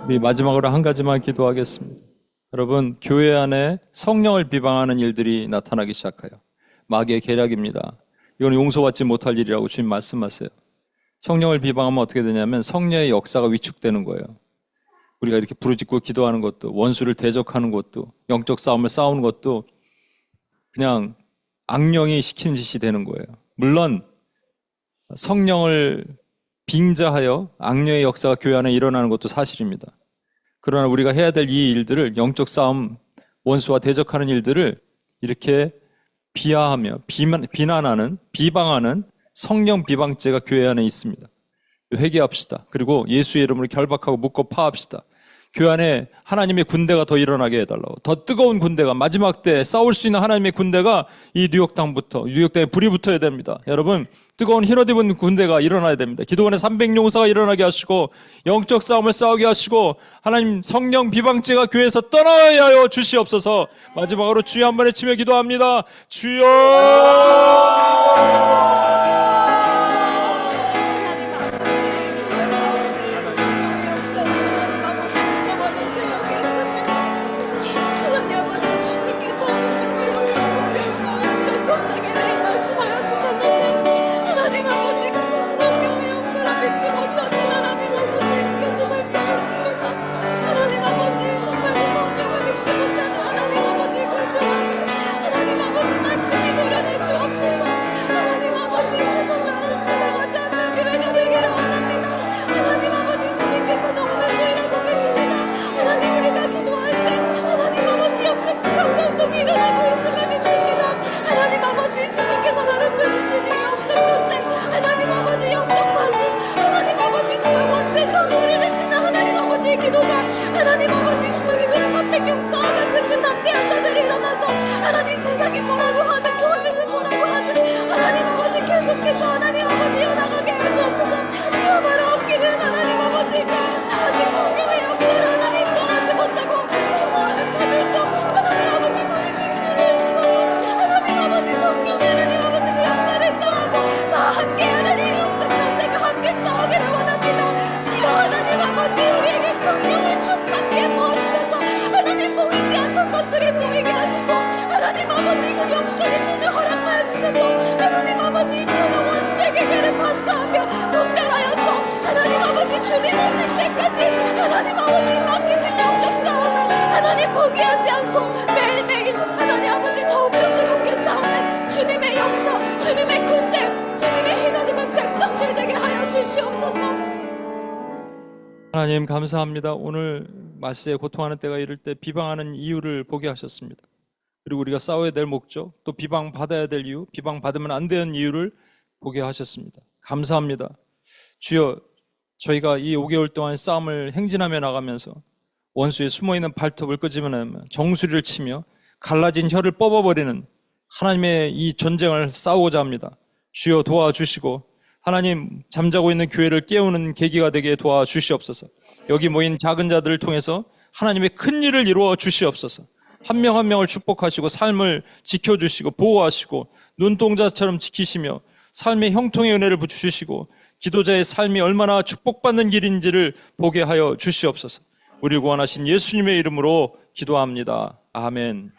우리 마지막으로 한 가지만 기도하겠습니다. 여러분, 교회 안에 성령을 비방하는 일들이 나타나기 시작해요. 마귀의 계략입니다. 이건 용서받지 못할 일이라고 주님 말씀하세요. 성령을 비방하면 어떻게 되냐면 성령의 역사가 위축되는 거예요. 우리가 이렇게 부르짖고 기도하는 것도, 원수를 대적하는 것도, 영적 싸움을 싸우는 것도 그냥 악령이 시키는 짓이 되는 거예요. 물론 성령을 빙자하여 악령의 역사가 교회 안에 일어나는 것도 사실입니다. 그러나 우리가 해야 될 이 일들을, 영적 싸움, 원수와 대적하는 일들을 이렇게 비하하며 비난하는, 비방하는 성령 비방죄가 교회 안에 있습니다. 회개합시다. 그리고 예수의 이름으로 결박하고 묶고 파합시다. 교회 안에 하나님의 군대가 더 일어나게 해달라고. 더 뜨거운 군대가, 마지막 때 싸울 수 있는 하나님의 군대가 이 뉴욕당에 불이 붙어야 됩니다. 여러분, 뜨거운 흰옷 입은 군대가 일어나야 됩니다. 기도원의 300용사가 일어나게 하시고 영적 싸움을 싸우게 하시고 하나님 성령 비방죄가 교회에서 떠나야 하여 주시옵소서. 마지막으로 주여 한 번에 치며 기도합니다. 주여! 하나님 아버지 교회 가운데 성령의 역사로 하나님 아버지 인정하는 죄악이 있습니다. 하나님 아버지 주님께서 우리의 영적 분별과 영적 전쟁에 대해 말씀하여 주셨는데 하나님 아버지 그것은 성령의 역사를 믿지 못하는 하나님 아버지 그것을 발표했습니다. 하나님 아버지 정말 그 성령을 믿지 못하는 하나님 아버지 그 죄악을 하나님 아버지 말끔히 도려내 주옵소서. 하나님 아버지 그 성령을 부담하지 않는 교회가 되기를 원합니다. 하나님 아버지 주님께서는 오늘도 일하고 계십니다. 하나님 우리가 기도할 때 하나님 아버지 영적 지각 변동이 일어나고 있음을 믿습니다. 하나님 아버지 주님께서 가르쳐 주시니 영적 전쟁 하나님 아버지 영적 파수 하나님 아버지 정말 원수의 전술을 치는 하나님 아버지의 기도가 하나님 아버지 정말 기도를 300용사와 같은 그 담대한 자들이 일어나서 하나님 세상이 뭐라고 하든 교회에서 뭐라고 하든 하나님 아버지 계속해서 하나님 아버지 연합하게 해주옵소서. 주여 바로 없기는 하나님 아버지가 아직 성령의 역사를 하나님 인정하지 못하고 잘못하는 자들도 하나님 아버지 돌이키기를 해주소서. 하나님 아버지 성령의 하나님 아버지 그 역사를 인정하고 다 함께 하나님 영적 전쟁과 함께 함께 싸우기를 원합니다. 주여 하나님 아버지 우리에게 성령을 충만케 부어주셔서 하나님 보이지 않던 것들이 보이게 하시고 하나님 아버지 그 영적인 눈을 허락하여 주셔서 하나님 아버지 저희가 원수에게 개를 파수하며 분별하여서 하나님 아버지 주님 오실 때까지 하나님 아버지 맡기신 영적 싸움을 하나님 포기하지 않고 매일매일 하나님 아버지 더욱더 뜨겁게 싸우는 주님의 영사 주님의 군대 주님의 힘입은 백성들 되게 하여 주시옵소서. 하나님 감사합니다. 오늘 말세에 고통하는 때가 이를 때 비방하는 이유를 보게 하셨습니다. 그리고 우리가 싸워야 될 목적, 또 비방받아야 될 이유, 비방받으면 안 되는 이유를 보게 하셨습니다. 감사합니다. 주여, 저희가 이 5개월 동안 싸움을 행진하며 나가면서 원수의 숨어있는 발톱을 끄집어내며 정수리를 치며 갈라진 혀를 뽑아버리는 하나님의 이 전쟁을 싸우고자 합니다. 주여 도와주시고 하나님 잠자고 있는 교회를 깨우는 계기가 되게 도와주시옵소서. 여기 모인 작은 자들을 통해서 하나님의 큰 일을 이루어 주시옵소서. 한 명 한 명을 축복하시고 삶을 지켜주시고 보호하시고 눈동자처럼 지키시며 삶의 형통의 은혜를 주시고 기도자의 삶이 얼마나 축복받는 길인지를 보게 하여 주시옵소서. 우리 구원하신 예수님의 이름으로 기도합니다. 아멘.